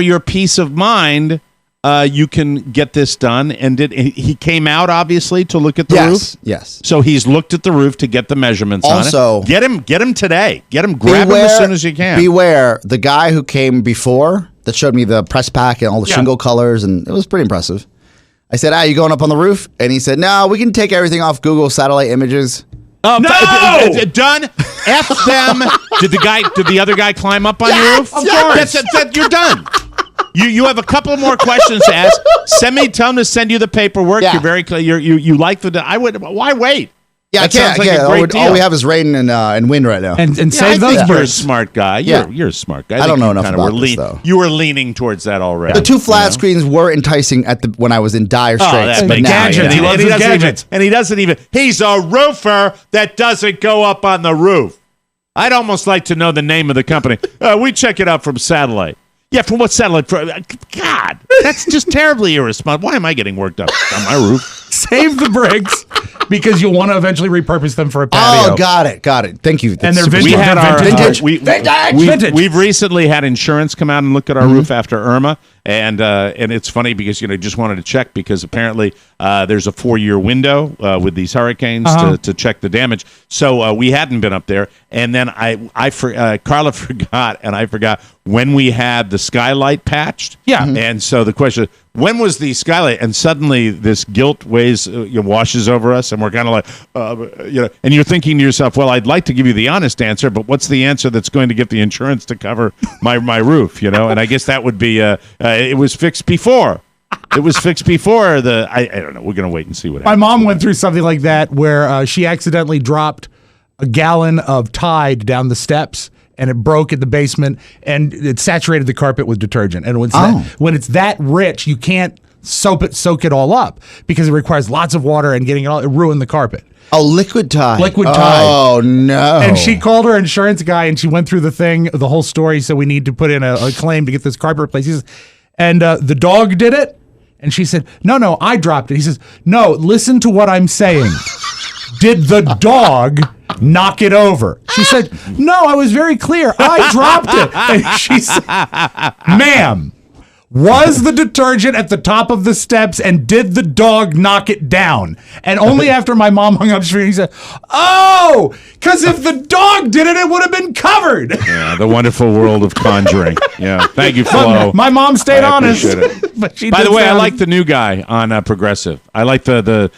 your peace of mind... you can get this done, and he came out obviously to look at the roof?
Yes.
So he's looked at the roof to get the measurements on it. Get him today. Grab him as soon as you can.
Beware, the guy who came before that showed me the press pack and all the shingle colors, and it was pretty impressive. I said, you going up on the roof? And he said, no, we can take everything off Google satellite images.
No! Done. F them. Did the other guy climb up on your roof?
Of course.
You're done. You have a couple more questions to ask. Tell him to send you the paperwork.
Yeah.
You're very clear. You like why wait?
Yeah,
that sounds like a great deal.
All we have is rain and wind right now.
And save those
You're a
birds.
smart guy. You're a smart guy.
I don't know enough about this, though.
You were leaning towards that already.
The two flat screens were enticing when I was in dire straits.
But
gadgets. He loves his gadgets.
And he doesn't even. He's a roofer that doesn't go up on the roof. I'd almost like to know the name of the company. We check it out from satellite. Yeah, from what satellite? God, that's just terribly irresponsible. Why am I getting worked up on my roof?
Save the bricks. because you'll want to eventually repurpose them for a patio.
Oh, got it. Thank you.
And they're vintage.
We had our
vintage.
Vintage. We've recently had insurance come out and look at our roof after Irma, and it's funny because just wanted to check because apparently there's a 4-year window with these hurricanes to check the damage. So we hadn't been up there, and then Carla forgot, and I forgot when we had the skylight patched.
Yeah,
and so the question: when was the skylight? And suddenly this guilt washes over us, and we're kind of like, and you're thinking to yourself, well, I'd like to give you the honest answer, but what's the answer that's going to get the insurance to cover my roof? And I guess that would be it was fixed before. It was fixed before I don't know. We're going to wait and see what happens.
My mom went through something like that where she accidentally dropped a gallon of Tide down the steps, and it broke in the basement, and it saturated the carpet with detergent. And when it's that rich, you can't soak it all up because it requires lots of water, and getting it ruined the carpet.
Oh, liquid Tide.
Liquid Tide.
Oh, no.
And she called her insurance guy, and she went through the whole story. So we need to put in a claim to get this carpet replaced. He says, and the dog did it. And she said, no, I dropped it. He says, no, listen to what I'm saying. Did the dog knock it over? She said, no, I was very clear. I dropped it. And she said, ma'am, was the detergent at the top of the steps, and did the dog knock it down? And only after my mom hung up, she said, oh, because if the dog did it, it would have been covered.
Yeah, the wonderful world of conjuring. Yeah, thank you, Flo.
My mom stayed honest.
But by the way, I like the new guy on Progressive. I like the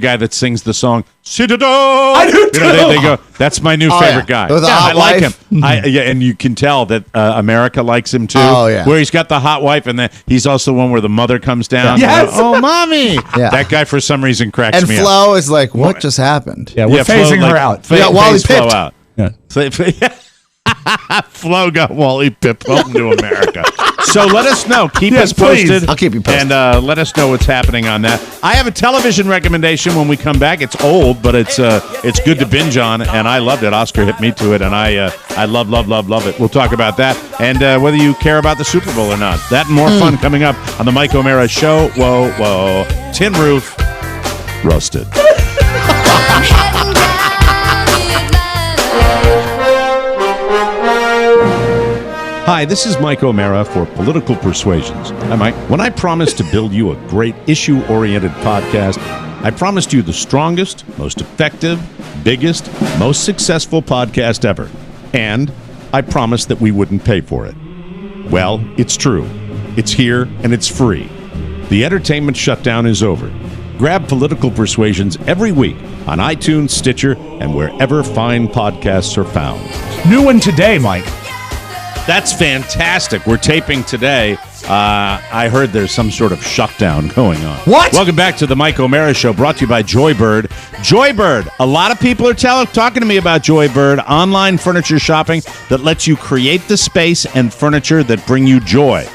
guy that sings the song Cirrito.
I do too.
They go. That's my new favorite guy. I like him. And you can tell that America likes him too.
Oh yeah.
Where he's got the hot wife, and then he's also one where the mother comes down.
Yes.
Oh, mommy.
Yeah.
That guy for some reason cracks me up.
And Flo is like, what just happened?
Yeah, we're phasing her out.
Wally
Flo
pipped.
out. Yeah. Flo got Wally Pip. Welcome to America. So let us know. Keep us posted.
I'll keep you posted.
And let us know what's happening on that. I have a television recommendation when we come back. It's old, but it's good to binge on, and I loved it. Oscar hit me to it, and I love it. We'll talk about that and whether you care about the Super Bowl or not. That and more fun coming up on the Mike O'Mara Show. Whoa. Tin Roof. Roasted. Hi, this is Mike O'Mara for Political Persuasions. Hi, Mike. When I promised to build you a great issue-oriented podcast, I promised you the strongest, most effective, biggest, most successful podcast ever. And I promised that we wouldn't pay for it. Well, it's true. It's here, and it's free. The entertainment shutdown is over. Grab Political Persuasions every week on iTunes, Stitcher, and wherever fine podcasts are found.
New one today, Mike.
That's fantastic. We're taping today. I heard there's some sort of shutdown going on.
What?
Welcome back to the Mike O'Mara Show, brought to you by Joybird. Joybird. A lot of people are talking to me about Joybird, online furniture shopping that lets you create the space and furniture that bring you joy.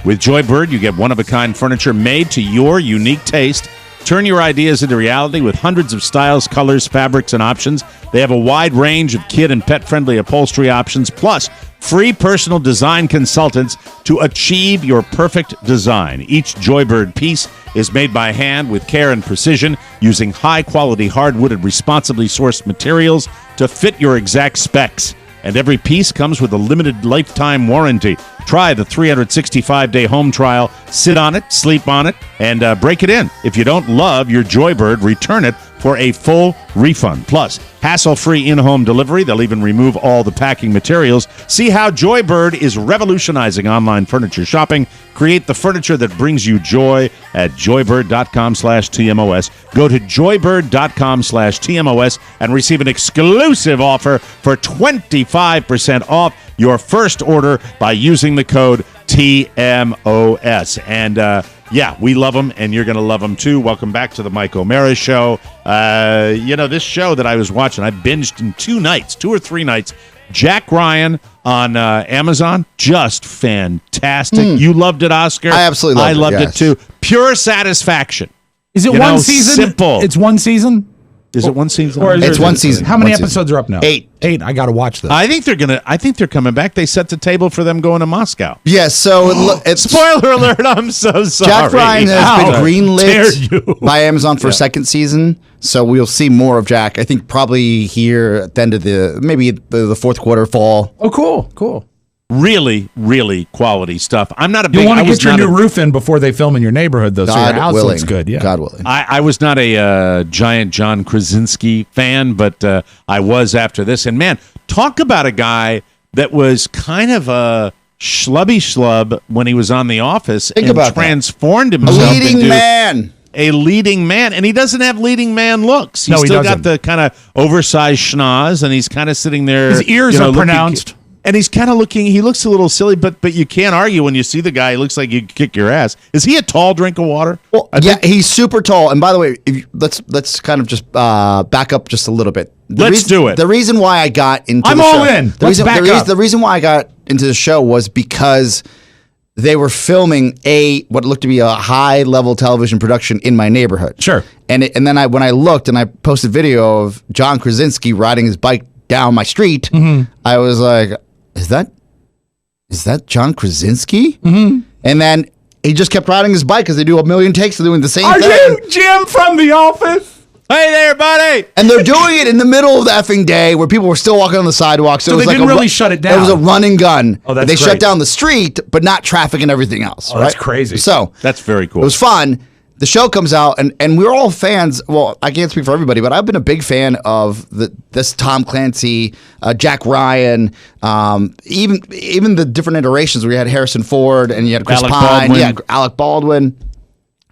With Joybird, you get one-of-a-kind furniture made to your unique taste. Turn your ideas into reality with hundreds of styles, colors, fabrics, and options. They have a wide range of kid and pet-friendly upholstery options, plus free personal design consultants to achieve your perfect design. Each Joybird piece is made by hand with care and precision, using high-quality hardwood and responsibly sourced materials to fit your exact specs. And every piece comes with a limited lifetime warranty. Try the 365-day home trial. Sit on it, sleep on it, and break it in. If you don't love your Joybird, return it for a full refund. Plus, hassle-free in-home delivery. They'll even remove all the packing materials. See how Joybird is revolutionizing online furniture shopping. Create the furniture that brings you joy at joybird.com/TMOS. Go to joybird.com/TMOS and receive an exclusive offer for 25% off your first order by using the code TMOS. And yeah, we love them, and you're going to love them too. Welcome back to the Mike O'Mara Show. This show that I was watching, I binged in 2 or 3 nights. Jack Ryan on Amazon, just fantastic. You loved it, Oscar.
I absolutely loved it.
I loved it too. Pure satisfaction.
Is it one season?
Simple.
It's one season?
Is it one season?
It's one season.
How many episodes are up now?
8.
8. I got to watch this.
I think they're coming back. They set the table for them going to Moscow.
Yeah, so it's
spoiler alert. I'm so sorry.
Jack Ryan has been greenlit by Amazon for a second season. So we'll see more of Jack. I think probably here at the end of the fourth quarter, fall.
Oh, cool.
Really, really quality stuff. I'm not a big.
You want to get your new roof in before they film in your neighborhood, though, so your house looks good. Yeah,
God willing.
I was not a giant John Krasinski fan, but I was after this. And man, talk about a guy that was kind of a schlubby schlub when he was on The Office and transformed himself into a leading man, and he doesn't have leading man looks. He's still got the kind of oversized schnoz, and he's kind of sitting there.
His ears are pronounced.
And he's kind of looking. He looks a little silly, but you can't argue when you see the guy. He looks like he'd kick your ass. Is he a tall drink of water?
Well, he's super tall. And by the way, let's kind of just back up just a little bit.
Let's do it.
The reason why I got into
I'm
the
all
show,
in.
The reason why I got into the show was because they were filming what looked to be a high level television production in my neighborhood.
Sure.
And then when I looked and I posted video of John Krasinski riding his bike down my street, I was like, Is that John Krasinski? Mm-hmm. And then he just kept riding his bike because they do a million takes of doing the same thing.
Are you Jim from The Office?
Hey there, buddy!
And they're doing it in the middle of the effing day where people were still walking on the sidewalk.
So they didn't really shut it down.
It was a run and gun.
Oh, that's
They
great.
shut down the street, but not traffic and everything else.
Oh, that's crazy.
So
that's very cool.
It was fun. The show comes out, and we're all fans. Well, I can't speak for everybody, but I've been a big fan of this Tom Clancy, Jack Ryan, even the different iterations where you had Harrison Ford and you had Chris Pine, Alec Baldwin.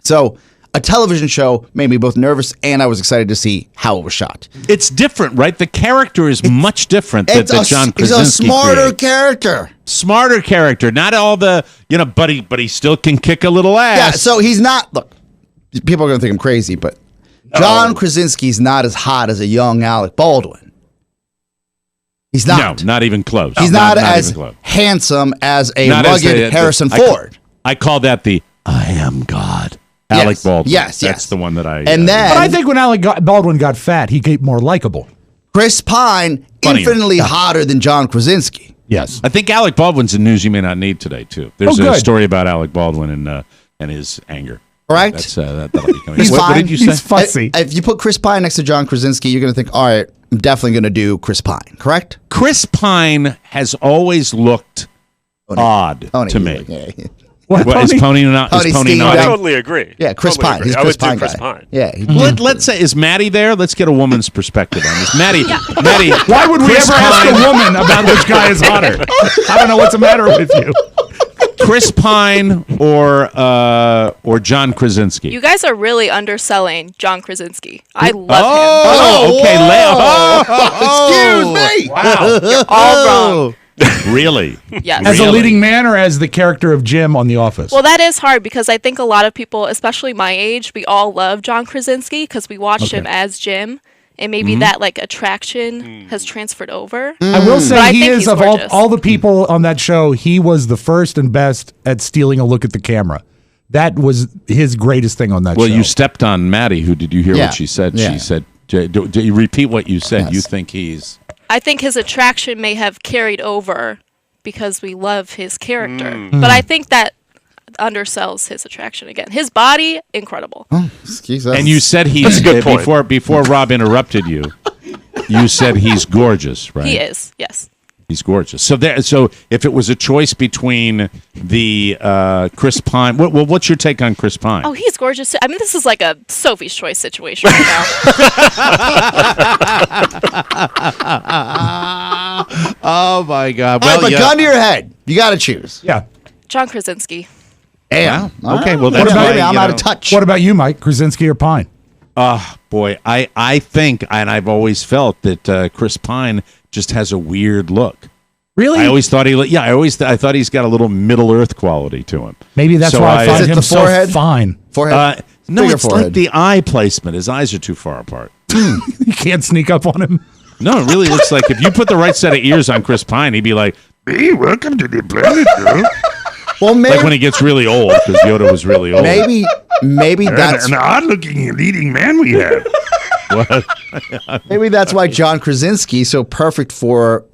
So a television show made me both nervous and I was excited to see how it was shot.
It's different, right? The character is much different than John Krasinski.
He's a smarter character.
Smarter character. Not all the, but he still can kick a little ass.
Yeah, so he's not, look, people are going to think I'm crazy, but John Krasinski's not as hot as a young Alec Baldwin. He's not.
No, not even close.
He's not as handsome as a rugged Harrison Ford.
I call that the I am God. Alec Baldwin.
Yes,
That's the one that I...
And then,
but I think when Alec Baldwin got fat, he got more likable.
Chris Pine, infinitely hotter than John Krasinski.
Yes.
I think Alec Baldwin's in news you may not need today, too. There's a story about Alec Baldwin and his anger.
Correct?
That'll be coming.
He's fine.
What did you say?
He's fussy.
If you put Chris Pine next to John Krasinski, you're going to think, all right, I'm definitely going to do Chris Pine, correct?
Chris Pine has always looked odd to me. Is Pony not?
I totally agree.
Yeah, Chris
totally
Pine.
Agree.
He's
I would
Chris
do Chris
Pine.
Pine.
Yeah.
Let's say, is Maddie there? Let's get a woman's perspective on this. Maddie,
why would we ever ask a woman about which guy is hotter? I don't know what's the matter with you.
Chris Pine or John Krasinski?
You guys are really underselling John Krasinski. I love him.
Oh, okay.
Excuse me.
Wow. You're all wrong.
Really?
Yes.
As a leading man or as the character of Jim on The Office?
Well, that is hard because I think a lot of people, especially my age, we all love John Krasinski because we watched him as Jim. And maybe that attraction has transferred over.
I will say he is, of
gorgeous.
all the people on that show, he was the first and best at stealing a look at the camera. That was his greatest thing on that show.
Well, you stepped on Maddie. Who did you hear what she said?
Yeah.
She said, do you repeat what you said?
Yes.
You think he's...
I think his attraction may have carried over because we love his character. But I think that undersells his attraction again. His body, incredible.
Oh, excuse us.
And you said he's... Before Rob interrupted you, you said he's gorgeous, right?
He is, yes.
He's gorgeous. So if it was a choice between the Chris Pine... what's your take on Chris Pine?
Oh, he's gorgeous. I mean, this is like a Sophie's Choice situation right now.
Oh, my God.
All right, but gun to your head. You got to choose.
Yeah.
John Krasinski.
Damn.
Wow. Okay, well,
What
that's
about
why,
I'm out of touch.
What about you, Mike? Krasinski or Pine?
Boy, I think, and I've always felt that Chris Pine just has a weird look.
Really?
I always thought I thought he's got a little Middle Earth quality to him.
Maybe that's why I find him so fine.
Forehead?
No, it's
forehead.
like the eye placement. His eyes are too far apart.
You can't sneak up on him.
No, it really looks like if you put the right set of ears on Chris Pine, he'd be like, "Hey, welcome to the planet, Joe."
Well, maybe,
like when he gets really old, because Yoda was really old.
Maybe that's
an odd-looking leading man we have. What?
Maybe that's why John Krasinski is so perfect for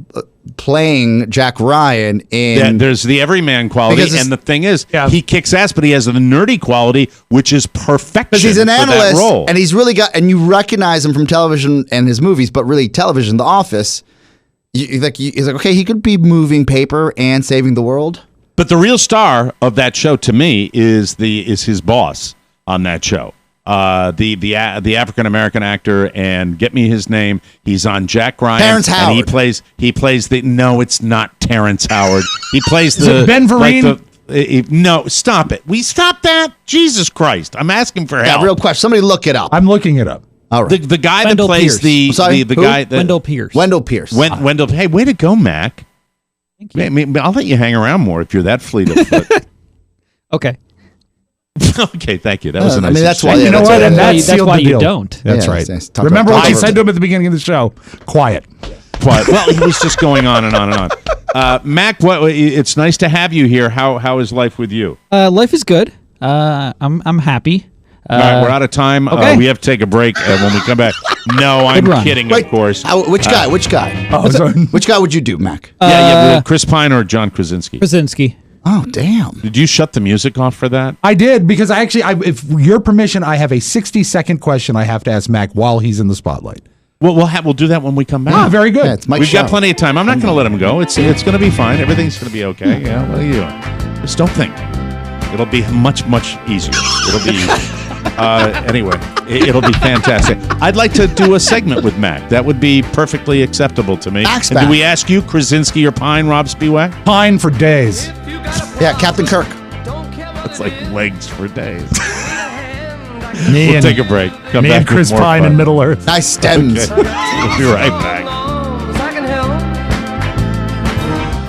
playing Jack Ryan in.
There's the everyman quality, and the thing is, he kicks ass, but he has the nerdy quality, which is perfection.
Because he's an
for
analyst,
that role.
and he's really got, and you recognize him from television and his movies, but really television, The Office. He's like, okay, he could be moving paper and saving the world.
But the real star of that show to me is his boss on that show. The African American actor, and get me his name. He's on Jack Ryan.
Terrence Howard.
And he plays the. No, it's not Terrence Howard. He plays the.
Is it Ben Vereen?
No, stop it. We stop that. Jesus Christ! I'm asking for help.
Yeah, real question. Somebody look it up.
I'm looking it up.
All right.
The guy
Wendell
that plays
Pierce.
the guy that
Wendell Pierce.
Wendell Pierce.
Wendell. Hey, way to go, Mac.
Thank you.
I'll let you hang around more if you're that fleet of foot.
Okay.
Okay, thank you. That was a nice.
I mean, that's why.
And you know what? And that
that's
sealed
why
the
you
deal.
don't.
That's
Yeah,
right.
nice.
Remember what I
Talk
said to him at the beginning of the show? Quiet.
Well, he was just going on and on and on. Mac, it's nice to have you here. How is life with you?
Life is good. I'm happy.
All right, we're out of time.
Okay.
We have to take a break when we come back. No, I'm
run.
kidding,
Wait,
of course.
Which guy? Which guy? Which guy would you do, Mac?
Yeah, Chris Pine or John Krasinski?
Krasinski.
Oh, damn.
Did you shut the music off for that?
I did, because if your permission, I have a 60-second question I have to ask Mac while he's in the spotlight.
Well, we'll do that when we come back.
Ah, very good.
Yeah, it's Mike's
We've got
show.
plenty of time. I'm not going to let him go. It's going to be fine. Everything's going to be okay. Yeah, what are you doing? Just don't think. It'll be much, much easier. It'll be anyway. It'll be fantastic. I'd like to do a segment with Mac. That would be perfectly acceptable to me.
Mac's
And
back.
do we ask you, Krasinski or Pine, Rob Spiewak?
Pine for days.
Yeah, Captain Kirk.
It's like legs for days.
Me
We'll
and,
take a break. Come
me
back
and Chris
with more
Pine
fun.
in Middle Earth.
Nice stems.
Okay. We'll be right back.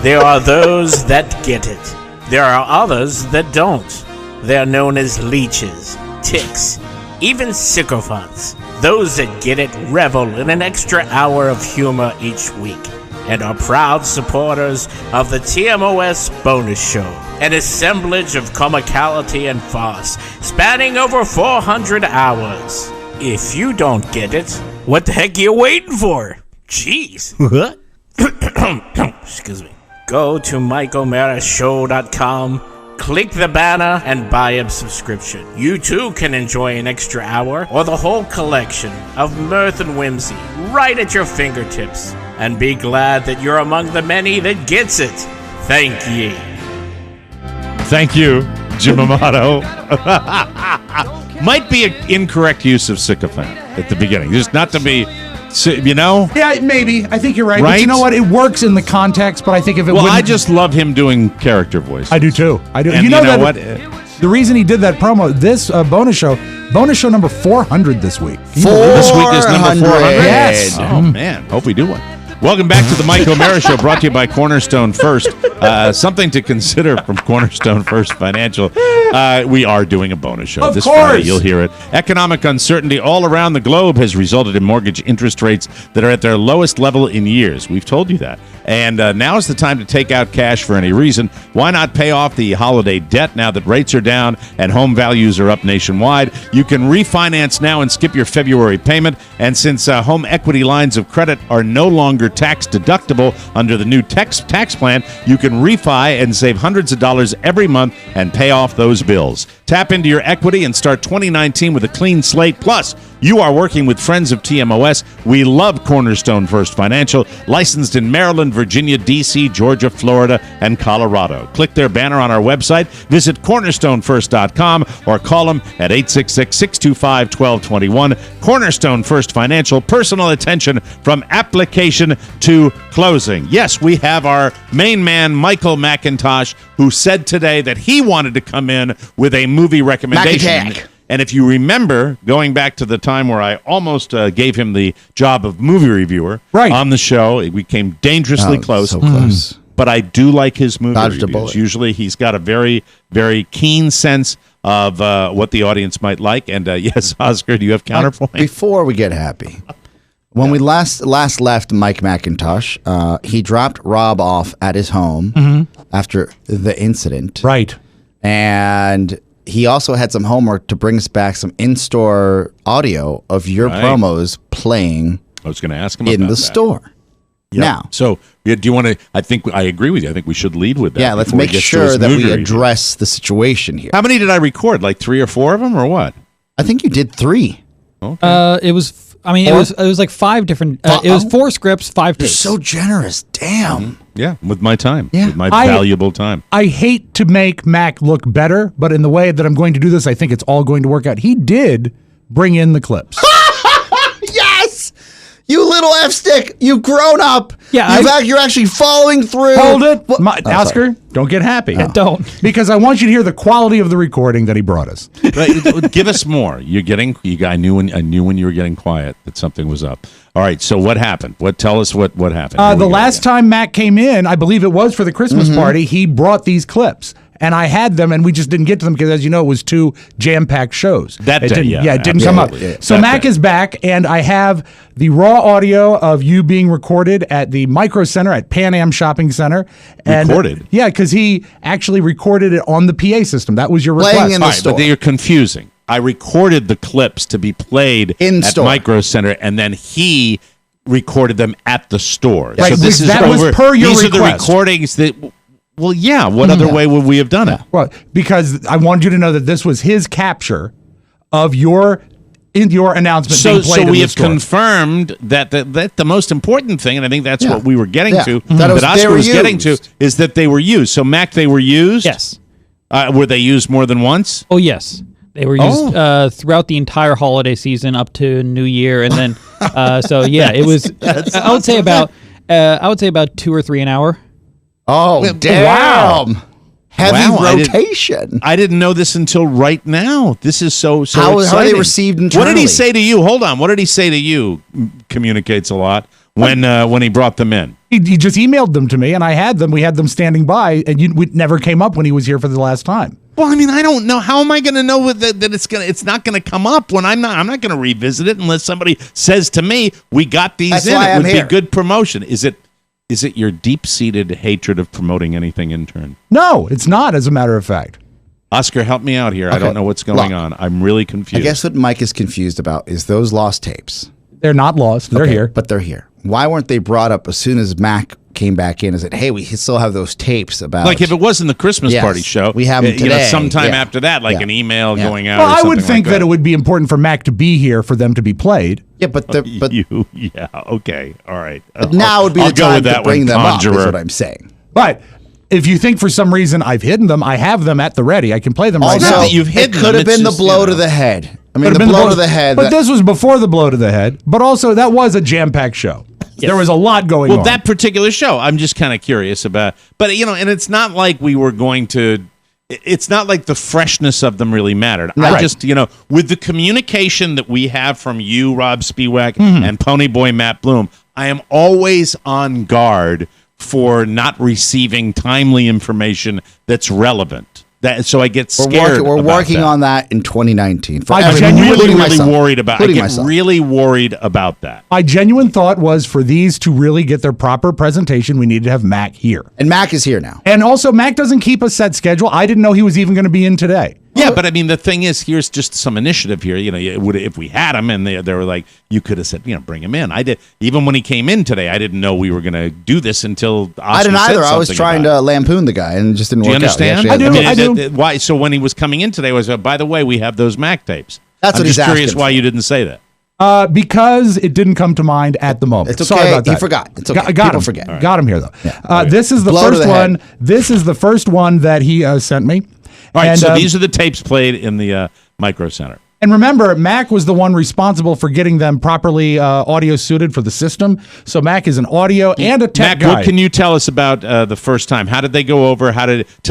There are those that get it. There are others that don't. They are known as leeches, ticks, even sycophants. Those that get it revel in an extra hour of humor each week and are proud supporters of the TMOS Bonus Show, an assemblage of comicality and farce spanning over 400 hours. If you don't get it, what the heck are you waiting for? Jeez. Excuse me. Go to MikeO'MaraShow.com, click the banner, and buy a subscription. You too can enjoy an extra hour or the whole collection of mirth and whimsy right at your fingertips. And be glad that you're among the many that gets it. Thank ye.
Thank you, Jim Amato. Might be an incorrect use of sycophant at the beginning. Just not to be,
Yeah, maybe. I think you're right. But
Right?
you know what? It works in the context, but I think if it
Well,
wouldn't...
I just love him doing character voice.
I do too. I do.
And
you know that
what?
the reason he did that promo, this bonus show number 400 this week.
This week is number 400.
Yes.
Oh man, hope we do one. Welcome back to the Mike O'Mara Show, brought to you by Cornerstone First. Something to consider from Cornerstone First Financial. We are doing a bonus show
Of
this
course.
Friday. You'll hear it. Economic uncertainty all around the globe has resulted in mortgage interest rates that are at their lowest level in years. We've told you that. And now is the time to take out cash for any reason. Why not pay off the holiday debt now that rates are down and home values are up nationwide? You can refinance now and skip your February payment. And since home equity lines of credit are no longer tax deductible under the new tax plan, you can refi and save hundreds of dollars every month and pay off those bills. Tap into your equity and start 2019 with a clean slate. Plus, you are working with friends of TMOS. We love Cornerstone First Financial, licensed in Maryland, Virginia, D.C., Georgia, Florida, and Colorado. Click their banner on our website, visit cornerstonefirst.com, or call them at 866-625-1221. Cornerstone First Financial, personal attention from application to closing. Yes, we have our main man, Michael McIntosh, who said today that he wanted to come in with a movie recommendation.
Mac-attack.
And if you remember, going back to the time where I almost gave him the job of movie reviewer on the show, we came dangerously close.
So close.
But I do like his movie
Dodged a
reviews.
bullet.
Usually he's got a very, very keen sense of what the audience might like. And yes, Oscar, do you have counterpoint?
Before we get happy, when we last left Mike McIntosh, he dropped Rob off at his home after the incident.
Right.
And he also had some homework to bring us back some in-store audio of your
Right.
promos playing
I was going to ask him
in
about
the
that.
store.
Yep.
Now,
So Do you want to? I think I agree with you. I think we should lead with that.
Yeah, let's
before we
make
get to
sure
his
that
movie
we
review.
address the situation here.
How many did I record? Like 3 or 4 of them, or what?
I think you did 3.
Okay.
It was. I mean, it was like 5 different. It was 4 scripts, 5
You're
takes.
so generous. Damn.
Yeah, with my time.
Yeah.
With my valuable time.
I hate to make Mac look better, but in the way that I'm going to do this, I think it's all going to work out. He did bring in the clips.
Yes! You little F-stick. You've grown up.
Yeah,
You're actually following through.
Hold it.
sorry.
Oscar, don't get happy.
Don't.
Because I want you to hear the quality of the recording that he brought us.
Right, give us more. I knew when you were getting quiet that something was up. All right, so what happened? Tell us what happened. Here we
The
go
last
again.
time Mac came in, I believe it was for the Christmas party, he brought these clips. And I had them, and we just didn't get to them because, as you know, it was 2 jam-packed shows.
That
it
day,
didn't,
yeah,
it didn't come up.
absolutely.
So
That
Mac
day.
is back, and I have the raw audio of you being recorded at the Micro Center at Pan Am Shopping Center. And,
Recorded?
Yeah, because he actually recorded it on the PA system. That was your
Playing
request.
in the
All right,
store.
but you're confusing. I recorded the clips to be played
In
at
store.
Micro Center, and then he recorded them at the store.
Right,
So this
which-
is
that was
over.
per your
These are the
request.
recordings that. Well, yeah. What other way would we have done it?
Well, because I wanted you to know that this was his capture of your announcement being played
So
in
we
the
have
store.
confirmed that the most important thing, and I think that's
Yeah.
what we were getting
Yeah.
to,
That it was-
that
they
Oscar
were
was getting to,
used.
is that they were used. So, Mac, they were used?
Yes.
Were they used more than once?
Oh yes, they were used throughout the entire holiday season up to New Year, and then so yeah, it was. I would say about 2 or 3 an hour.
Oh, damn.
Wow.
Heavy
Wow,
rotation.
I didn't know this until right now. This is so
How are
exciting.
they received
What did
internally?
he say to you? Hold on. What did he say to you? Communicates a lot when he brought them in.
He just emailed them to me, and I had them. We had them standing by, and it never came up when he was here for the last time.
Well, I mean, I don't know. How am I going to know that it's not going to come up when I'm not going to revisit it unless somebody says to me, "We got these
That's
in."
why
It
I'm
would
here.
be good promotion. Is it your deep-seated hatred of promoting anything intern?
No, it's not, as a matter of fact.
Oscar, help me out here. I
Okay.
don't know what's going
Look,
on. I'm really confused.
I guess what Mike is confused about is those lost tapes.
They're not lost. They're
Okay,
here.
But they're here. Why weren't they brought up as soon as Mac came back in and said, hey, we still have those tapes about...
Like if it wasn't the Christmas
Yes,
party show,
we have them today.
sometime
Yeah.
after that, like
Yeah.
an email
Yeah.
going out.
Well,
or
I would
something
think
like
that it would be important for Mac to be here for them to be played.
Yeah, but
yeah, okay, all right.
now would be
I'll
the
go
time
with that
to bring
one,
them up, is
Conjurer.
what I'm saying.
But if you think for some reason I've hidden them, I have them at the ready. I can play them right
Also,
now.
that you've hidden
it could
them,
have been
it's
the
just,
blow to the head. I mean,
Could have
the
been
blow to the head.
But this was before the blow to the head. But also, that was a jam-packed show. There was a lot going on.
Well, that particular show, I'm just kind of curious about. But, and it's not like we were going to. It's not like the freshness of them really mattered. I
Right.
just, with the communication that we have from you, Rob Spiewak, and Ponyboy Matt Bloom, I am always on guard for not receiving timely information that's relevant. So I get scared.
We're
about
working
that.
on that in 2019. For
I
everyone,
genuinely
including
really
myself.
worried about. I
Including
get
myself.
really worried about that.
My genuine thought was for these to really get their proper presentation, we needed to have Mac here.
And Mac is here now.
And also, Mac doesn't keep a set schedule. I didn't know he was even going to be in today.
Yeah, but I mean, the thing is, here's just some initiative here. If we had him and they were like, you could have said, bring him in. I did. Even when he came in today, I didn't know we were going to do this until Oscar
I didn't
said
either. I was
something
trying
about
to lampoon the guy and it just didn't
it. Do you
work
understand?
out.
I do.
Why? So when he was coming in today, was by the way, we have those Mac tapes.
That's
I'm
what he's
just curious
asking
why
for.
you didn't say that.
Because it didn't come to mind at the moment.
It's
Sorry
okay.
about that.
He forgot. It's okay.
Got
People
him.
forget.
Got him here, though.
Yeah.
This is the
Blow to
first
the head.
one. This is the first one that he sent me.
All right,
And,
so these are the tapes played in the Micro Center.
And remember, Mac was the one responsible for getting them properly audio suited for the system. So Mac is an audio and a tech
Mac,
guy.
what can you tell us about the first time? How did they go over? Tell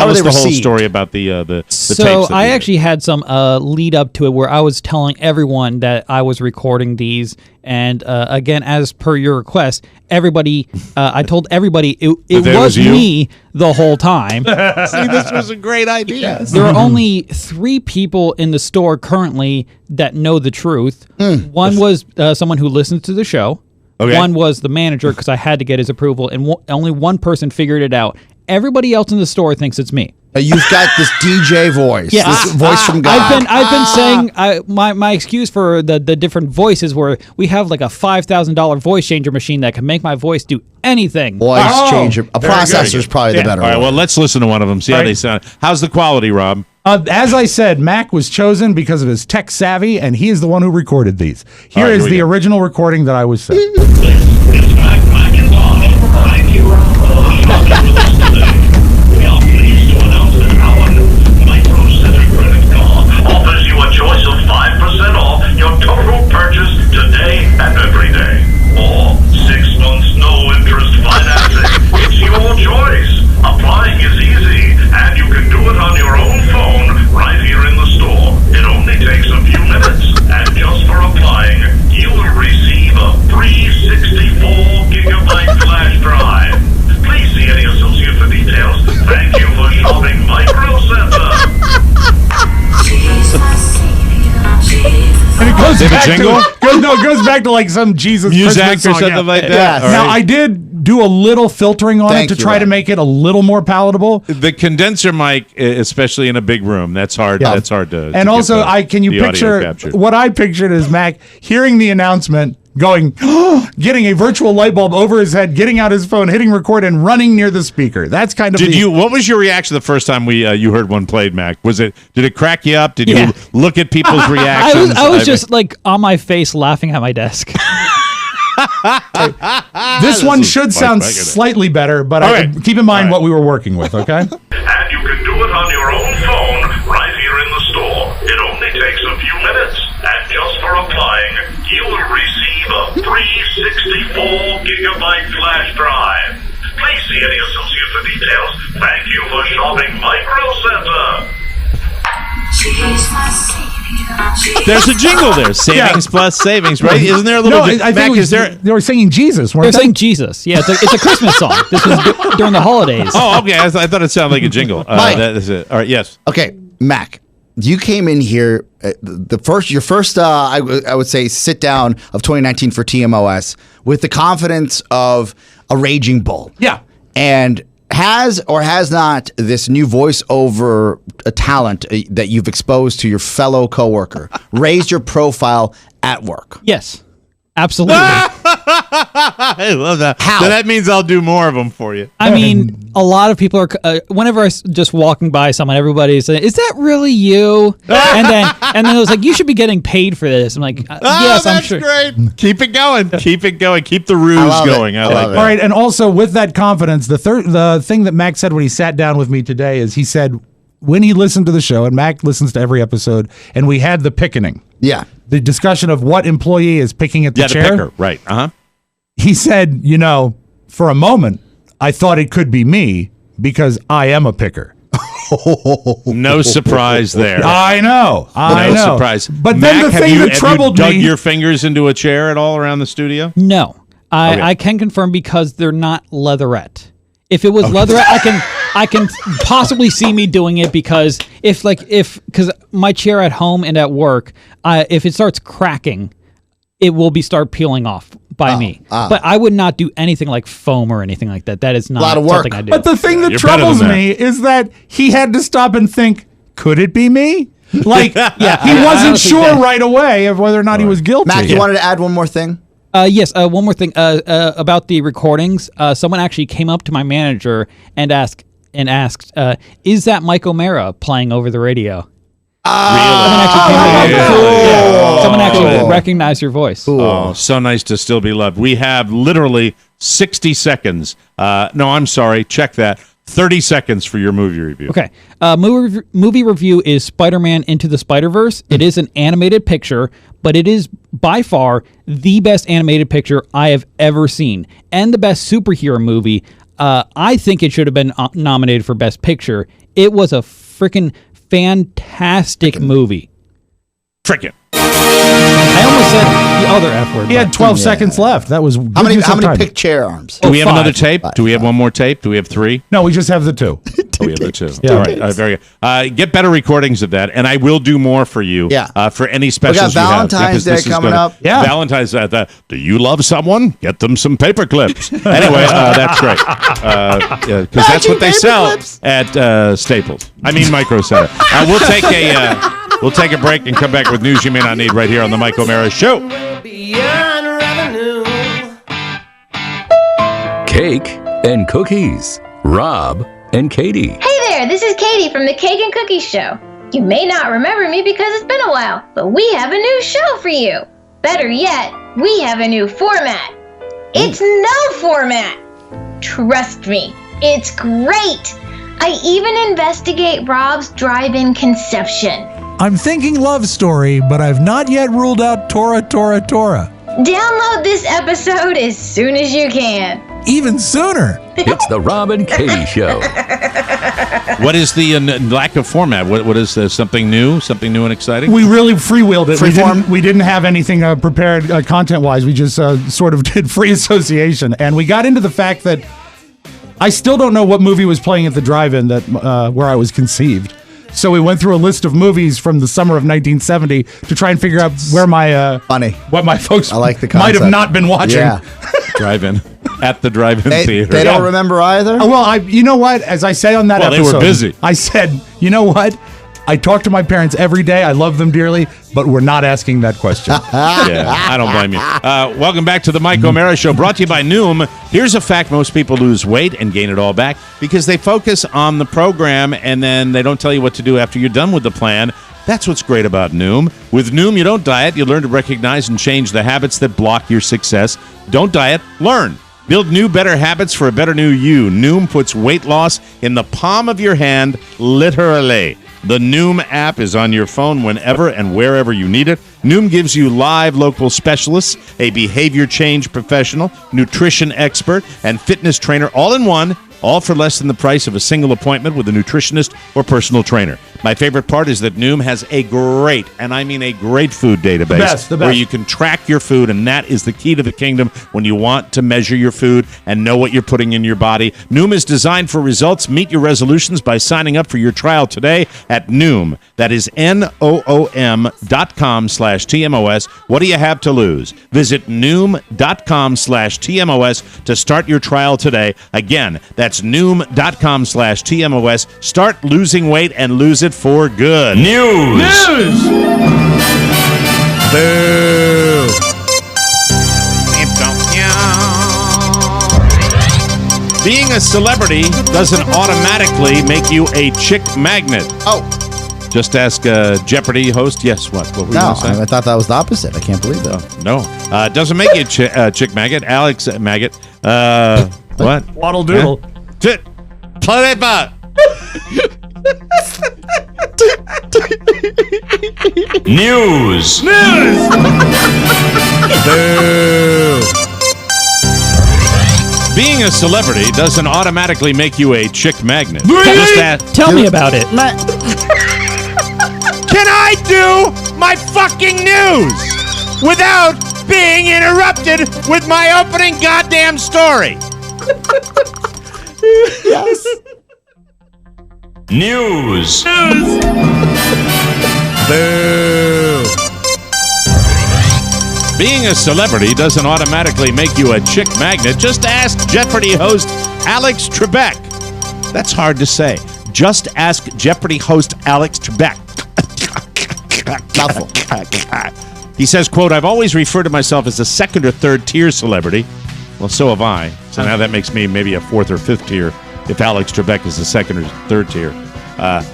were
us
they
the whole
received?
story about the tapes?
So
that
I
you did.
actually had some lead up to it where I was telling everyone that I was recording these, and again, as per your request, everybody, I told everybody it
that
was
was you?
me the whole time.
See, this was a great idea.
There are only 3 people in the store currently that know the truth. One was someone who listens to the show.
Okay.
One was the manager because I had to get his approval, and only one person figured it out. everybody else in the store thinks it's me.
You've got this DJ voice, this voice from God.
I've been saying my excuse for the different voices were we have like a $5,000 voice changer machine that can make my voice do anything.
Voice changer, a processor is probably the better.
All right, well, let's listen to one of them. See how they sound. How's the quality, Rob?
As I said, Mac was chosen because of his tech savvy, and he is the one who recorded these. Here is the original recording that I was sent.
Offers you a choice of 5% off your total purchase today and every day. Or 6 months no interest financing. It's your choice. Applying is easy, and you can do it on your own phone right here in the store. It only takes a few minutes, and just for applying, you will receive a free 64-gigabyte flash drive. Please see any associate for details. Thank you for shopping Micro Center.
And it goes back to like some Jesus
music
Christmas
or
song,
something like that.
Now I did do a little filtering on it to try to make it a little more palatable.
The condenser mic, especially in a big room, that's hard.
Yeah.
That's hard to.
And
to
also, can you picture what I pictured is Mac hearing the announcement, going, getting a virtual light bulb over his head, getting out his phone, hitting record, and running near the speaker. That's kind of.
What was your reaction the first time you heard one played, Mac? Did it crack you up? Did you look at people's reactions?
I was just like on my face laughing at my desk.
This one should sound slightly better, but keep in mind what we were working with, okay?
And you can do it on your own phone right here in the store. It only takes a few minutes, and just for applying, you will receive a free 64-gigabyte flash drive. Please see any associate for details. Thank you for shopping Micro Center.
There's a jingle there. Savings plus savings, right? Isn't there a little?
I think they were singing Jesus.
They were singing Jesus. Yeah, it's a Christmas song. This was during the holidays.
Oh, okay. I thought it sounded like a jingle. That is it. All right. Yes.
Okay, Mac. You came in here your first I would say sit down of 2019 for TMOS with the confidence of a raging bull.
Yeah.
And has or has not this new voiceover talent that you've exposed to your fellow coworker raised your profile at work?
Yes. Absolutely.
I love that.
How?
So that means I'll do more of them for you.
I mean, a lot of people are. Whenever just walking by someone, everybody's saying, "Is that really you?" and then it was like, "You should be getting paid for this." I'm like, "Yes, I'm sure."
Great. Keep it going. Keep it going. Keep the ruse going. I like that.
All right, and also with that confidence, the thing that Mac said when he sat down with me today is he said when he listened to the show, and Mac listens to every episode, and we had the picketing.
Yeah.
The discussion of what employee is picking at the chair.
The picker, right.
He said, for a moment, I thought it could be me because I am a picker.
No surprise there.
I know.
No surprise.
But
Mac,
then the thing that troubled me.
Have you dug your fingers into a chair at all around the studio?
No. I can confirm because they're not leatherette. If it was leatherette, I can possibly see me doing it because because my chair at home and at work, if it starts cracking, it will start peeling off by me. But I would not do anything like foam or anything like that. That is not something I do.
But the thing that troubles me is that he had to stop and think, could it be me? Like, he wasn't sure right away of whether or not he was guilty.
Matt, you wanted to add one more thing?
Yes, one more thing about the recordings. Someone actually came up to my manager and asked, "Is that Mike O'Mara playing over the radio?" Someone actually recognized your voice.
Cool. Oh, so nice to still be loved. We have literally 60 seconds. No, I'm sorry. Check that. 30 seconds for your movie review.
Okay. Movie review is Spider-Man Into the Spider-Verse. It is an animated picture, but it is by far the best animated picture I have ever seen and the best superhero movie. I think it should have been nominated for Best Picture. It was a freaking fantastic movie.
Frickin'.
I almost said the other F word.
He had 12 seconds left. That was
how many pick chair arms?
Do we have another tape? Do we have one more tape? Do we have 3?
No, we just have the 2.
Oh, we have that too.
Yeah.
All right. Very good. Get better recordings of that, and I will do more for you. For any specials
we got
you have.
Valentine's Day coming up.
Yeah.
Valentine's Day. Do you love someone? Get them some paper clips. Anyway, that's great. Because that's what they sell at Staples. I mean Micro Center. We'll take a break and come back with news you may not need right here on the Mike O'Mara Show.
Cake and cookies. Rob and Katie.
Hey there, this is Katie from the Cake and Cookies Show. You may not remember me because it's been a while, but we have a new show for you. Better yet, we have a new format. It's no format. Trust me, it's great. I even investigate Rob's drive-in conception.
I'm thinking love story, but I've not yet ruled out Tora.
Download this episode as soon as you can.
Even sooner.
It's the Rob and Katie Show.
What is the lack of format? What is something new? Something new and exciting?
We really freewheeled it. We didn't have anything prepared content-wise. We just sort of did free association. And we got into the fact that I still don't know what movie was playing at the drive-in that where I was conceived. So we went through a list of movies from the summer of 1970 to try and figure out where my what my folks might have not been watching.
Yeah.
Drive-in. At the drive-in theater.
They don't remember either?
Oh, well, you know what? As I say on that episode,
they were busy.
I said, you know what? I talk to my parents every day. I love them dearly, but we're not asking that question.
Yeah, I don't blame you. Welcome back to the Mike O'Mara Show, brought to you by Noom. Here's a fact: most people lose weight and gain it all back because they focus on the program and then they don't tell you what to do after you're done with the plan. That's what's great about Noom. With Noom, you don't diet. You learn to recognize and change the habits that block your success. Don't diet, learn. Build new, better habits for a better new you. Noom puts weight loss in the palm of your hand, literally. The Noom app is on your phone whenever and wherever you need it. Noom gives you live local specialists, a behavior change professional, nutrition expert, and fitness trainer all in one, all for less than the price of a single appointment with a nutritionist or personal trainer. My favorite part is that Noom has a great, and I mean a great food database
the best.
where you can track your food, and that is the key to the kingdom when you want to measure your food and know what you're putting in your body. Noom is designed for results. Meet your resolutions by signing up for your trial today at Noom. That is Noom.com/TMOS. What do you have to lose? Visit Noom.com/TMOS to start your trial today. Again, that's Noom.com/TMOS. Start losing weight and lose it for good.
News.
Boo. Being a celebrity doesn't automatically make you a chick magnet.
Oh.
Just ask Jeopardy host. Yes, what? What were you
No,
going to say?
I thought that was the opposite. I can't believe that.
No. Doesn't make you a chick magnet. Alex maggot. What?
Waddle doodle.
Play that bot.
News.
Boo. Being a celebrity doesn't automatically make you a chick magnet.
Tell me about it.
Can I do my fucking news without being interrupted with my opening goddamn story?
Yes.
News.
Boo. Being a celebrity doesn't automatically make you a chick magnet. Just ask Jeopardy host Alex Trebek. That's hard to say. Just ask Jeopardy host Alex Trebek.
Mouthful.
He says, quote, I've always referred to myself as a second or third tier celebrity. Well, so have I. So now that makes me maybe a fourth or fifth tier if Alex Trebek is the second or third tier.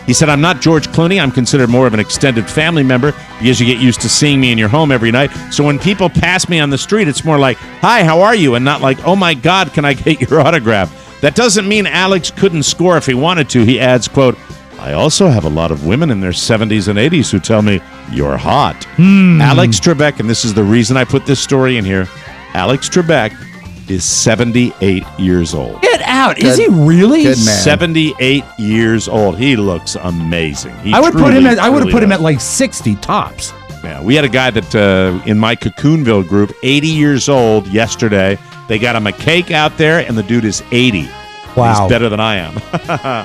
He said, I'm not George Clooney. I'm considered more of an extended family member because you get used to seeing me in your home every night. So when people pass me on the street, it's more like, hi, how are you? And not like, oh, my God, can I get your autograph? That doesn't mean Alex couldn't score if he wanted to. He adds, quote, I also have a lot of women in their 70s and 80s who tell me, you're hot. Alex Trebek, and this is the reason I put this story in here, Alex Trebek is 78 years old.
Get out. Is he really?
Good man.
78 years old. He looks amazing.
I would put him at like 60 tops.
Yeah, we had a guy that in my Cocoonville group, 80 years old yesterday. They got him a cake out there, and the dude is 80.
Wow.
He's better than I am.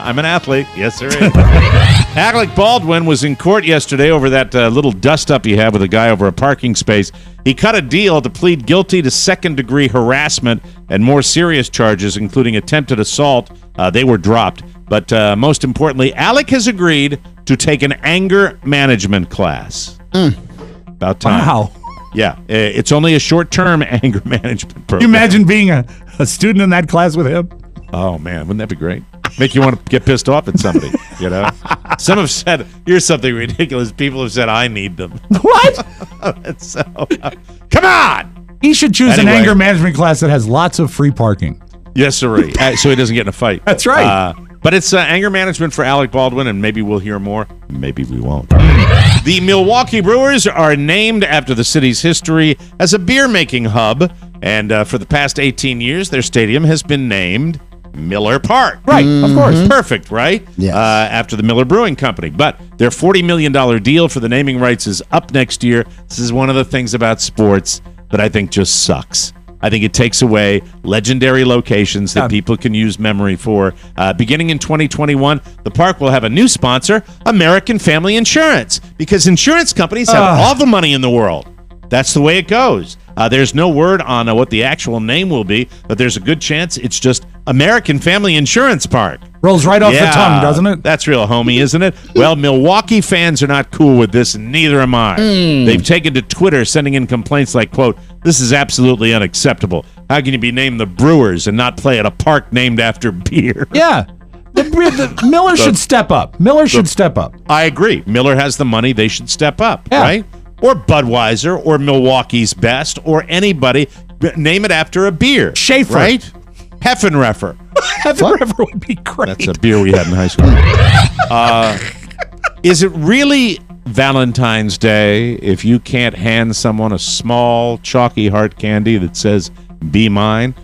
I'm an athlete. Yes, sir. Alec Baldwin was in court yesterday over that little dust-up he had with a guy over a parking space. He cut a deal to plead guilty to second-degree harassment and more serious charges, including attempted assault. They were dropped. But most importantly, Alec has agreed to take an anger management class. About time.
Wow.
Yeah, it's only a short-term anger management program.
Can you imagine being a student in that class with him?
Oh, man, wouldn't that be great? Make you want to get pissed off at somebody, you know? Some have said, here's something ridiculous. People have said, I need them.
What?
So, come on!
He should choose an anger management class that has lots of free parking.
Yes, sir. So he doesn't get in a fight.
That's right.
But it's anger management for Alec Baldwin, and maybe we'll hear more. Maybe we won't. The Milwaukee Brewers are named after the city's history as a beer-making hub, and for the past 18 years, their stadium has been named Miller Park.
Right, of course.
Perfect, right?
Yes.
After the Miller Brewing Company. But their $40 million deal for the naming rights is up next year. This is one of the things about sports that I think just sucks. I think it takes away legendary locations that people can use memory for. Beginning in 2021, the park will have a new sponsor, American Family Insurance, because insurance companies have all the money in the world. That's the way it goes. There's no word on what the actual name will be, but there's a good chance it's just American Family Insurance Park.
Rolls right off the tongue, doesn't it?
That's real homey, isn't it? Well, Milwaukee fans are not cool with this, and neither am I. They've taken to Twitter, sending in complaints like, quote, "This is absolutely unacceptable. How can you be named the Brewers and not play at a park named after beer?"
Yeah. Miller should step up. Miller should step up.
I agree. Miller has the money. They should step up, right? Or Budweiser, or Milwaukee's Best, or anybody. Name it after a beer.
Schaefer.
Right? Heffenreffer.
Heffenreffer would be great.
That's a beer we had in high school. Is it really Valentine's Day if you can't hand someone a small, chalky heart candy that says, "Be mine"?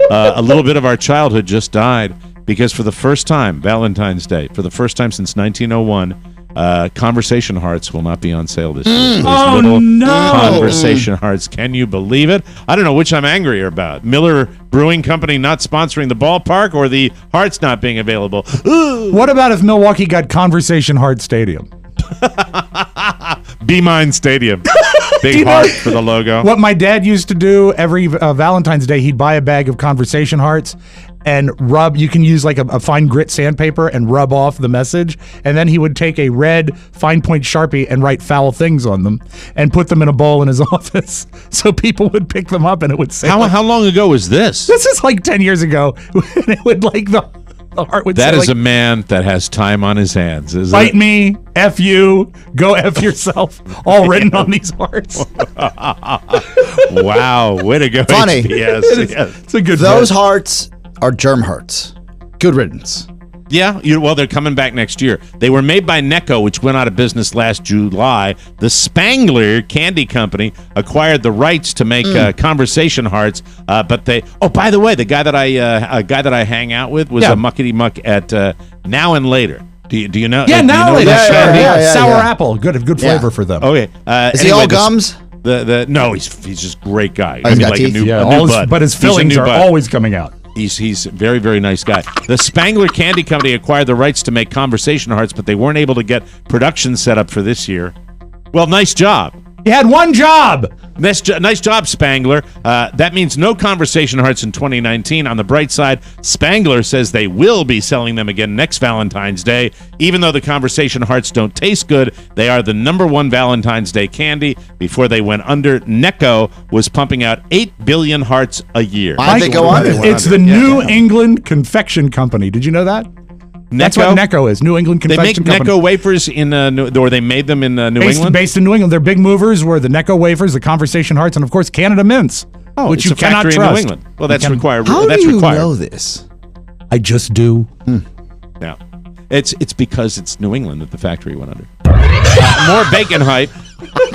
A little bit of our childhood just died because for the first time, Valentine's Day, for the first time since 1901, conversation hearts will not be on sale this year.
Oh, no.
Conversation hearts. Can you believe it? I don't know which I'm angrier about. Miller Brewing Company not sponsoring the ballpark or the hearts not being available.
What about if Milwaukee got Conversation Heart Stadium?
Be Mine Stadium. Big heart for the logo.
What my dad used to do every Valentine's Day, he'd buy a bag of Conversation Hearts and rub. You can use like a fine grit sandpaper and rub off the message. And then he would take a red fine point Sharpie and write foul things on them and put them in a bowl in his office so people would pick them up and it would say.
How long ago was this?
This is like 10 years ago. And it would like the heart would
that
say,
is a man that has time on his hands, isn't
Fight
it?
me, F you, go F yourself, all written on these hearts.
Wow, way to go.
Funny.
Yes,
it's a good
Those
bit.
hearts are germ hearts. Good riddance.
Yeah, well, they're coming back next year. They were made by Necco, which went out of business last July. The Spangler Candy Company acquired the rights to make Conversation Hearts, but they. Oh, by the way, the guy that I hang out with was a muckety muck at Now and Later. Do you know?
Yeah, Now and Later.
Yeah,
Sour apple, good flavor for them.
Okay,
Is he all gums?
No, he's just a great guy.
Oh, he's got
like
teeth?
a new bud.
But his fillings are always coming out.
He's a very, very nice guy. The Spangler Candy Company acquired the rights to make Conversation Hearts, but they weren't able to get production set up for this year. Well, nice job.
He had one job.
Nice job, Spangler. That means no Conversation Hearts in 2019. On the bright side, Spangler says they will be selling them again next Valentine's Day. Even though the Conversation Hearts don't taste good, they are the #1 Valentine's Day candy. Before they went under, Necco was pumping out 8 billion hearts a year.
Why'd they go under?
It's the New England Confection Company. Did you know that? That's what Necco is, New England Confection Company.
They make Necco wafers or they made them in New England?
Based in New England. Their big movers were the Necco wafers, the Conversation Hearts, and of course Canada Mints, which
it's
you
a
cannot
factory
trust.
in New England. Well, that's required.
How
that's
do you
required.
know this?
I just do.
Yeah, it's because it's New England that the factory went under. More bacon hype.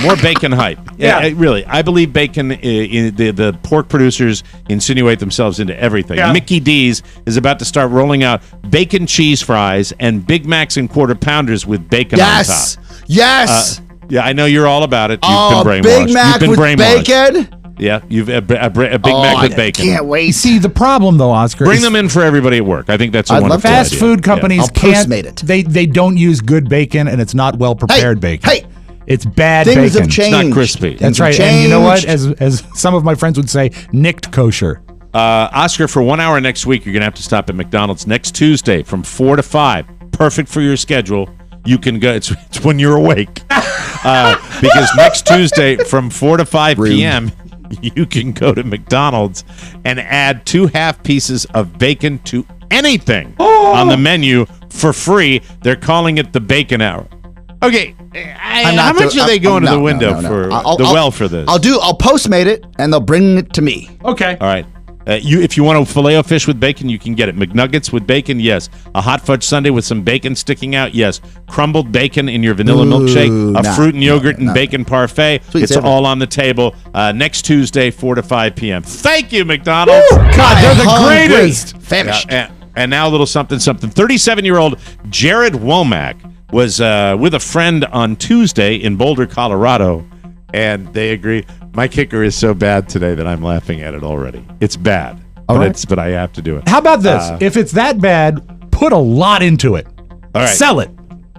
More bacon hype. Yeah, really. I believe bacon. The pork producers insinuate themselves into everything.
Yeah.
Mickey D's is about to start rolling out bacon cheese fries and Big Macs and quarter pounders with bacon on top.
Yes.
Yeah, I know you're all about it. You've been brainwashed.
Big Mac
You've been
with
brainwashed.
bacon.
Yeah, you've a Big Mac with bacon.
Can't wait.
See, the problem though, Oscar,
Bring
is
them in for everybody at work. I think that's a
I'd love
wonderful
fast
idea.
food companies
I'll
can't.
Postmate it.
They don't use good bacon, and it's not well prepared bacon.
Hey,
it's bad
things
bacon.
have changed.
It's not crispy.
That's
Things
right.
have
And you know what?
changed.
As some of my friends would say, nicked kosher.
Oscar, for 1 hour next week, you're going to have to stop at McDonald's next Tuesday from 4 to 5. Perfect for your schedule. You can go. It's when you're awake. Because next Tuesday from 4 to 5 p.m., you can go to McDonald's and add 2 half pieces of bacon to anything on the menu for free. They're calling it the Bacon Hour. Okay, how much are they going to the window for the well for this?
I'll Postmate it, and they'll bring it to me.
Okay.
All right. If you want a Filet-O-Fish with bacon, you can get it. McNuggets with bacon, yes. A hot fudge sundae with some bacon sticking out, yes. Crumbled bacon in your vanilla milkshake, fruit and yogurt and bacon parfait. It's all on the table next Tuesday, 4 to 5 p.m. Thank you, McDonald's.
God, they're the greatest.
Famished.
And now a little something. 37-year-old Jared Womack was with a friend on Tuesday in Boulder, Colorado, and they agree. My kicker is so bad today that I'm laughing at it already. It's bad, but I have to do it.
How about this? If it's that bad, put a lot into it.
All right.
Sell it.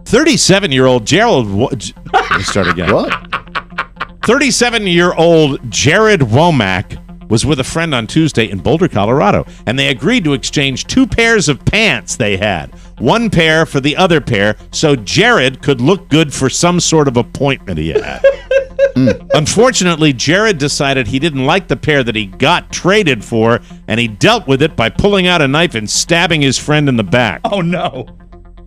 37-year-old Gerald. Let me start again.
What?
37-year-old Jared Womack was with a friend on Tuesday in Boulder, Colorado, and they agreed to exchange 2 pairs of pants they had. 1 pair for the other pair, so Jared could look good for some sort of appointment he had. Unfortunately, Jared decided he didn't like the pair that he got traded for, and he dealt with it by pulling out a knife and stabbing his friend in the back.
Oh, no.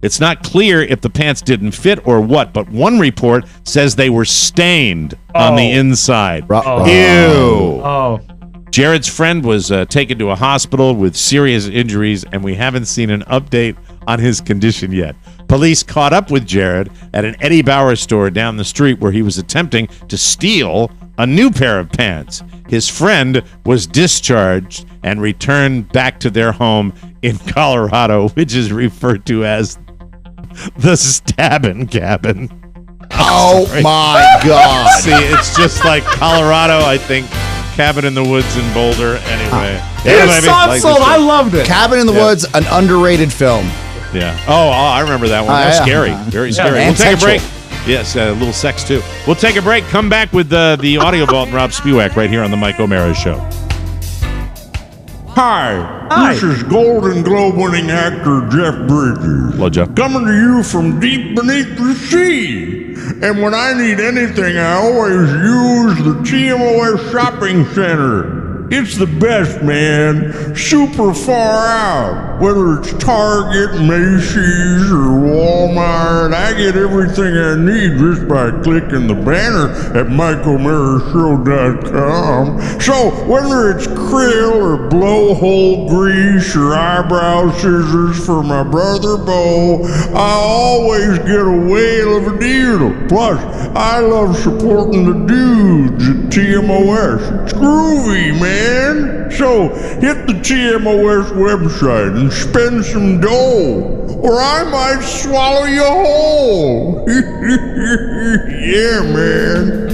It's not clear if the pants didn't fit or what, but one report says they were stained on the inside. Ew.
Oh.
Jared's friend was taken to a hospital with serious injuries, and we haven't seen an update on his condition yet. Police caught up with Jared at an Eddie Bauer store down the street where he was attempting to steal a new pair of pants. His friend was discharged and returned back to their home in Colorado, which is referred to as the Stabbin' Cabin.
Oh, my God.
See, it's just like Colorado, I think. Cabin in the Woods in Boulder. Anyway.
I loved it.
Cabin in the Woods, an underrated film.
Yeah. Oh, I remember that one. That's scary. Very scary. We'll take a break. Yes, a little sex, too. We'll take a break. Come back with the Audio Vault and Rob Spewak right here on The Mike O'Mara Show.
Hi, this is Golden Globe winning actor Jeff Bridges.
Hello, Jeff.
Coming to you from deep beneath the sea. And when I need anything, I always use the TMOS Shopping Center. It's the best, man. Super far out. Whether it's Target, Macy's, or Walmart, I get everything I need just by clicking the banner at MikeO'MaraShow.com. So whether it's krill or blowhole grease or eyebrow scissors for my brother Bo, I always get a whale of a deal. Plus, I love supporting the dudes at TMOS. It's groovy, man. So hit the TMOS website and spend some dough, or I might swallow you whole. Yeah, man.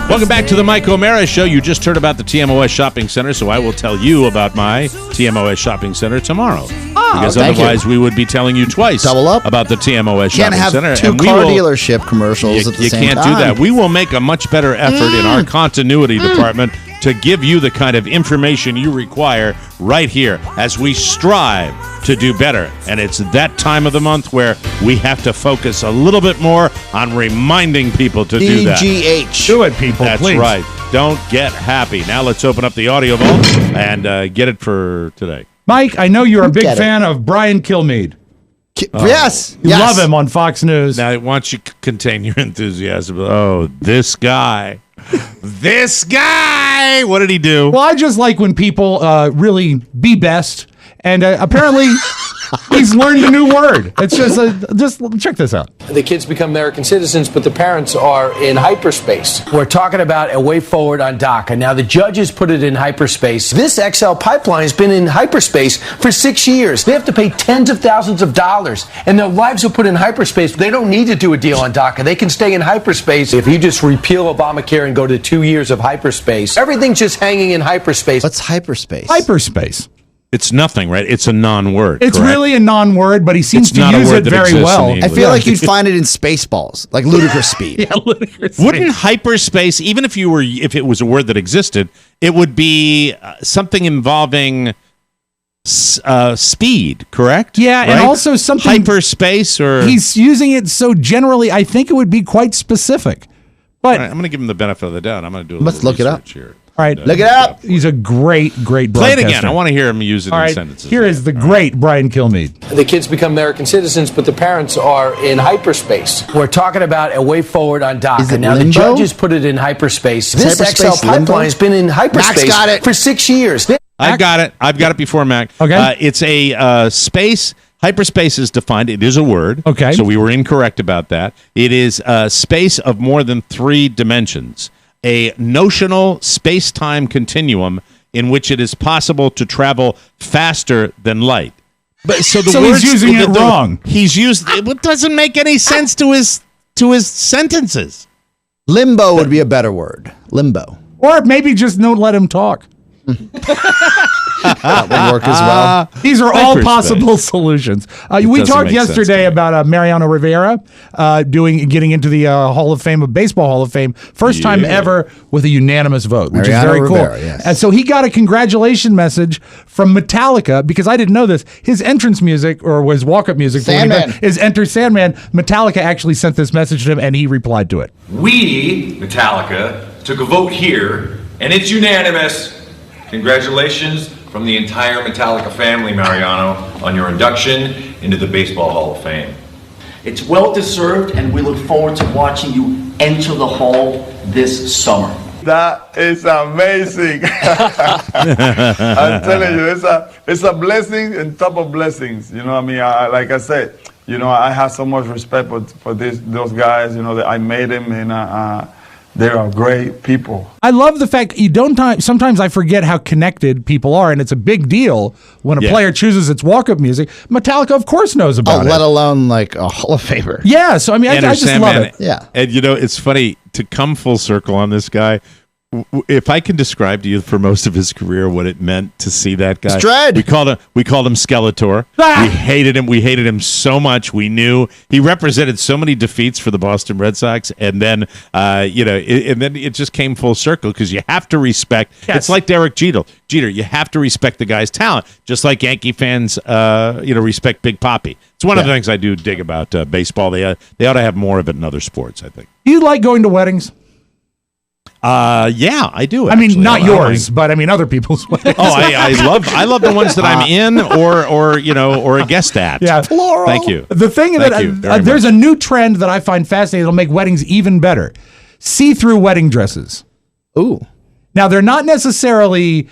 Welcome back to the Mike O'Mara Show. You just heard about the TMOS Shopping Center, so I will tell you about my TMOS Shopping Center tomorrow. Because otherwise we would be telling you twice about the TMOS Shopping Center.
Can't have 2 car dealership commercials at the same time.
You can't do that. We will make a much better effort in our continuity department to give you the kind of information you require right here as we strive to do better. And it's that time of the month where we have to focus a little bit more on reminding people to do that.
DGH.
Do it, people,
That's
please.
right. Don't get happy. Now let's open up the audio vault and get it for today.
Mike, I know you're a big fan of Brian Kilmeade.
Yes.
You love him on Fox News.
Now, why don't you contain your enthusiasm? Oh, this guy. This guy! What did he do?
Well, I just like when people really be best. And apparently He's learned a new word. It's just check this out.
The kids become American citizens, but the parents are in hyperspace. We're talking about a way forward on DACA. Now, the judges put it in hyperspace. This XL pipeline has been in hyperspace for 6 years. They have to pay tens of thousands of dollars, and their lives are put in hyperspace. They don't need to do a deal on DACA. They can stay in hyperspace. If you just repeal Obamacare and go to 2 years of hyperspace, everything's just hanging in hyperspace.
What's hyperspace?
Hyperspace.
It's nothing, right? It's a non-word.
It's
correct?
really a non-word, but he seems to use it very well.
I feel like you'd find it in Spaceballs, like ludicrous speed.
Yeah, ludicrous
Wouldn't hyperspace, even if it was a word that existed, it would be something involving speed, correct?
Yeah,
right?
and also something
hyperspace, or
he's using it so generally. I think it would be quite specific. But
I'm going to give him the benefit of the doubt. I'm going to do a
Let's
little
look it up
research here.
All right,
look it up.
He's a great
Play it
broadcaster.
again. I want to hear him use it
All
in
right,
sentences.
here is the great Brian Kilmeade.
The kids become American citizens, but the parents are in hyperspace. We're talking about a way forward on DACA. Now, the judges put it in hyperspace. This XL pipeline has been in hyperspace
got it.
for 6 years.
I've got it. I've got it before Mac.
Okay.
It's a space. Hyperspace is defined. It is a word.
Okay.
So we were incorrect about that. It is a space of more than 3 dimensions. A notional space-time continuum in which it is possible to travel faster than light. But so
he's using it wrong.
He's used it doesn't make any sense to his sentences.
Limbo would be a better word. Limbo.
Or maybe just don't let him talk.
That would work as well.
These are all possible solutions. We talked yesterday about Mariano Rivera getting into the Hall of Fame, of Baseball Hall of Fame, first time ever with a unanimous vote, which
Mariano
is very
Rivera,
cool.
yes.
And so he got a congratulation message from Metallica, because I didn't know this. His entrance music, or his walk-up music, is Enter Sandman. Metallica actually sent this message to him, and he replied to it.
We, Metallica, took a vote here, and it's unanimous. Congratulations from the entire Metallica family, Mariano, on your induction into the Baseball Hall of Fame.
It's well deserved, and we look forward to watching you enter the hall this summer.
That is amazing. I'm telling you, it's a blessing on top of blessings. You know what I mean? Like I said, I have so much respect for those guys, that I made them, and they are great people.
I love the fact sometimes I forget how connected people are, and it's a big deal when a player chooses its walk-up music. Metallica, of course, knows about it.
Let alone like a Hall of Famer.
Yeah, so I mean, I just love it.
Yeah.
And it's funny to come full circle on this guy. If I can describe to you for most of his career what it meant to see that guy,
Dread.
we called him Skeletor. We hated him. We hated him so much. We knew he represented so many defeats for the Boston Red Sox, and then and then it just came full circle, because you have to respect.
Yes.
It's like Derek Jeter. You have to respect the guy's talent, just like Yankee fans, respect Big Papi. It's one of the things I do dig about baseball. They ought to have more of it in other sports, I think.
Do you like going to weddings?
Yeah, I do.
I mean, not yours, but I mean other people's weddings.
Oh, I love the ones that I'm in or a guest at.
Yeah,
plural.
Thank you.
The thing there's a new trend that I find fascinating that'll make weddings even better: see-through wedding dresses.
Ooh.
Now they're not necessarily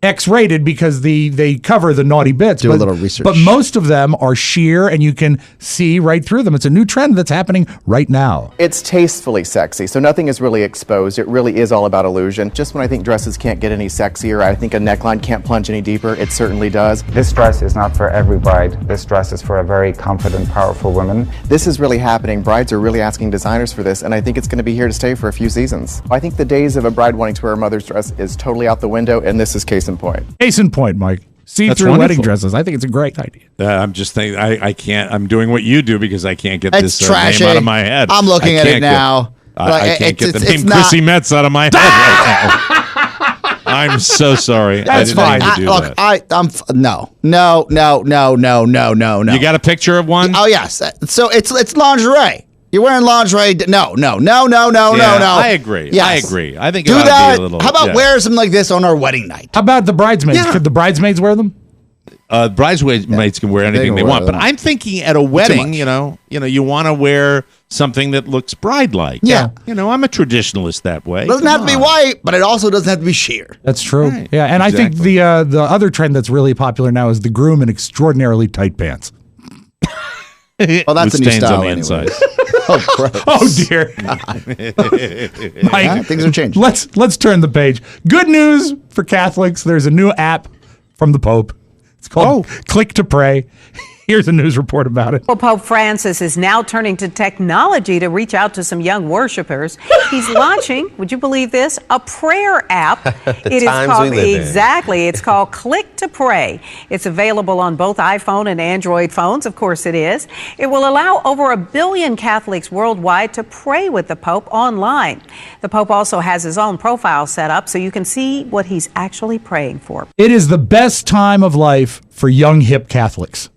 X-rated because they cover the naughty bits.
Do a little research.
But most of them are sheer, and you can see right through them. It's a new trend that's happening right now.
It's tastefully sexy, so nothing is really exposed. It really is all about illusion. Just when I think dresses can't get any sexier, I think a neckline can't plunge any deeper, it certainly does.
This dress is not for every bride. This dress is for a very confident, powerful woman.
This is really happening. Brides are really asking designers for this, and I think it's going to be here to stay for a few seasons. I think the days of a bride wanting to wear a mother's dress is totally out the window, and this is case in point.
Case in point, Mike. See-through wedding dresses. I think it's a great idea.
I'm just thinking, I can't. I'm doing what you do because I can't get
It's
this
trashy.
name out of my head.
I'm looking at it now.
I can't get the name Chrissy Metz out of my head right now. I'm so sorry.
That's fine.
No.
You got a picture of one?
Oh yes. So it's lingerie. You're wearing lingerie. No.
I agree.
Yes.
I agree. I think
do
it ought
that.
to be a little.
How about wear something like this on our wedding night?
How about the bridesmaids?
Yeah.
Could the bridesmaids wear them?
Bridesmaids can wear anything they want, but I'm thinking at a wedding, you want to wear something that looks bride-like.
Yeah.
I'm a traditionalist that way.
It doesn't have to be white, but it also doesn't have to be sheer.
That's true.
Right.
Yeah, and I think the other trend that's really popular now is the groom in extraordinarily tight pants.
Well, that's a new style on the inside. Oh, gross.
Oh dear. Mike,
things are changing.
Let's turn the page. Good news for Catholics. There's a new app from the Pope. It's called Click to Pray. Here's a news report about it.
Well, Pope Francis is now turning to technology to reach out to some young worshipers. He's launching, would you believe this, a prayer app. It is called it's called Click to Pray. It's available on both iPhone and Android phones. Of course it is. It will allow over 1 billion Catholics worldwide to pray with the Pope online. The Pope also has his own profile set up so you can see what he's actually praying for.
It is the best time of life for young hip Catholics.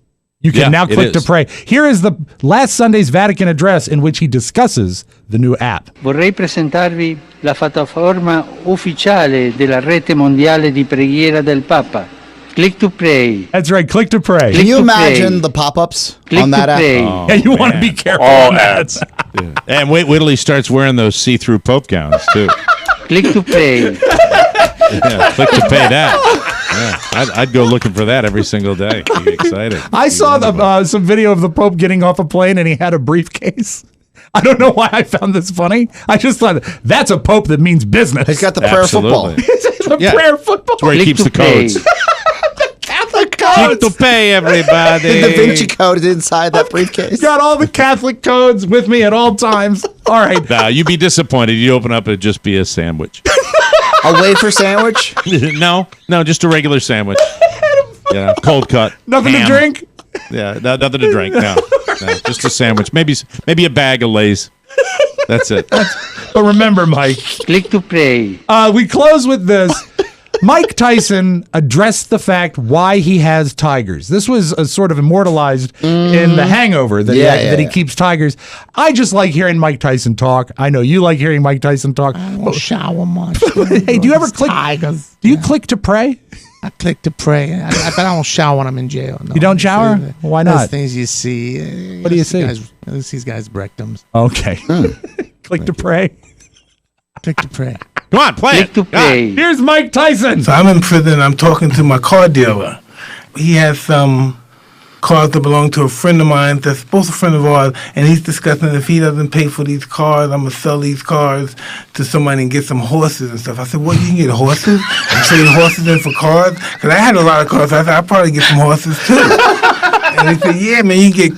You can now click to pray. Here is the last Sunday's Vatican address in which he discusses the new app.
Vorrei presentarvi la piattaforma ufficiale della rete mondiale di preghiera del Papa. Click to pray.
That's right, click to pray.
Can you imagine the pop-ups on that app?
Yeah, you want to be careful.
All
on
ads.
that.
And wait till he starts wearing those see-through Pope gowns, too.
Click to pray.
Yeah, click to pay that. Yeah, I'd go looking for that every single day. Be excited.
I saw some video of the Pope getting off a plane and he had a briefcase. I don't know why I found this funny. I just thought that's a Pope that means business.
He's got the prayer football.
The prayer football.
That's where he keeps the codes.
Catholic
Click
codes.
to pay, everybody.
The Da Vinci Code is inside that briefcase.
Got all the Catholic codes with me at all times. All right.
Nah, you'd be disappointed. You open up, it'd just be a sandwich.
A wafer sandwich?
No, just a regular sandwich. Yeah, cold cut.
Nothing
ham.
to drink?
Yeah, nothing to drink. No, just a sandwich. Maybe a bag of Lay's. That's it.
But remember, Mike.
Click to pray.
We close with this. Mike Tyson addressed the fact why he has tigers. This was sort of immortalized in The Hangover that he keeps tigers. I just like hearing Mike Tyson talk. I know you like hearing Mike Tyson talk.
I don't shower much.
Hey, do you ever click?
Tigers.
Do you click to pray?
I click to pray. But I don't shower when I'm in jail. No.
You don't shower? Why not?
Those things you see.
What do you see?
These guys' rectums.
Okay. Click to pray.
Click to pray.
Come on, play it.
Here's Mike Tyson.
So I'm in prison. I'm talking to my car dealer. He has some cars that belong to a friend of mine that's both a friend of ours, and he's discussing if he doesn't pay for these cars, I'm going to sell these cars to somebody and get some horses and stuff. I said, what, you can get horses? And trade horses in for cars? Because I had a lot of cars, so I said, I'll probably get some horses too. And he said, yeah, man, you get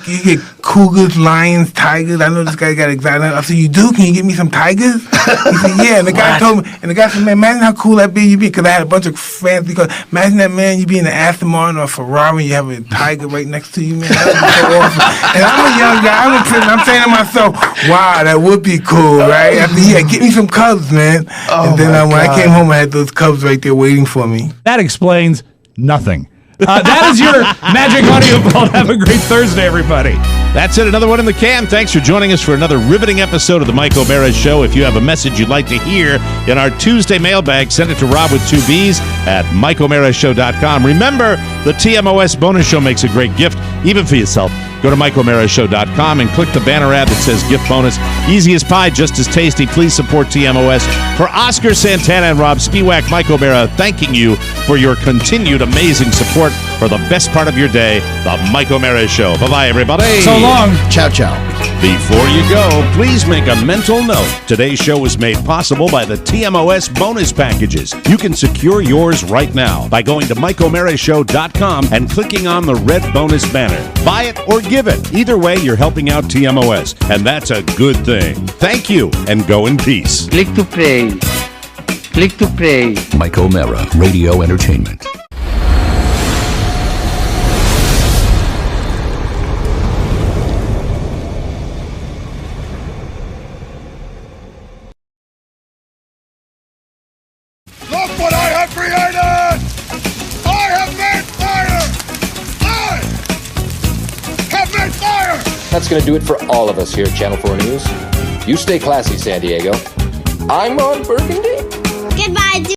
cougars, lions, tigers. I know this guy got exotic. I said, you do? Can you get me some tigers? He said, yeah. And the guy told me, and the guy said, man, imagine how cool that be you be. Because I had a bunch of fancy cars. Imagine that, man, you be in an Aston Martin or a Ferrari, you have a tiger right next to you, man. That would be so awesome. And I'm a young guy. I'm in prison. I'm saying to myself, wow, that would be cool, right? I said, yeah, get me some cubs, man. And then when I came home, I had those cubs right there waiting for me.
That explains nothing. That is your Magic Audio Vault. Have a great Thursday, everybody.
That's it. Another one in the can. Thanks for joining us for another riveting episode of the Mike O'Meara Show. If you have a message you'd like to hear in our Tuesday mailbag, send it to Rob with 2 B's at MikeO'MearaShow.com. Remember, the TMOS bonus show makes a great gift, even for yourself. Go to MikeO'MearaShow.com and click the banner ad that says gift bonus. Easy as pie, just as tasty. Please support TMOS. For Oscar Santana and Rob Spiewak, Mike O'Meara thanking you for your continued amazing support for the best part of your day, the Mike O'Meara Show. Bye-bye, everybody.
So long.
Ciao, ciao.
Before you go, please make a mental note. Today's show was made possible by the TMOS bonus packages. You can secure yours right now by going to MikeO'MearaShow.com and clicking on the red bonus banner. Buy it or give it. Either way, you're helping out TMOS, and that's a good thing. Thank you, and go in peace.
Click to pray. Click to pray.
Mike O'Meara, Radio Entertainment.
Look what I have created! I have made fire! I have made fire!
That's going to do it for all of us here at Channel 4 News. You stay classy, San Diego. I'm on Burgundy.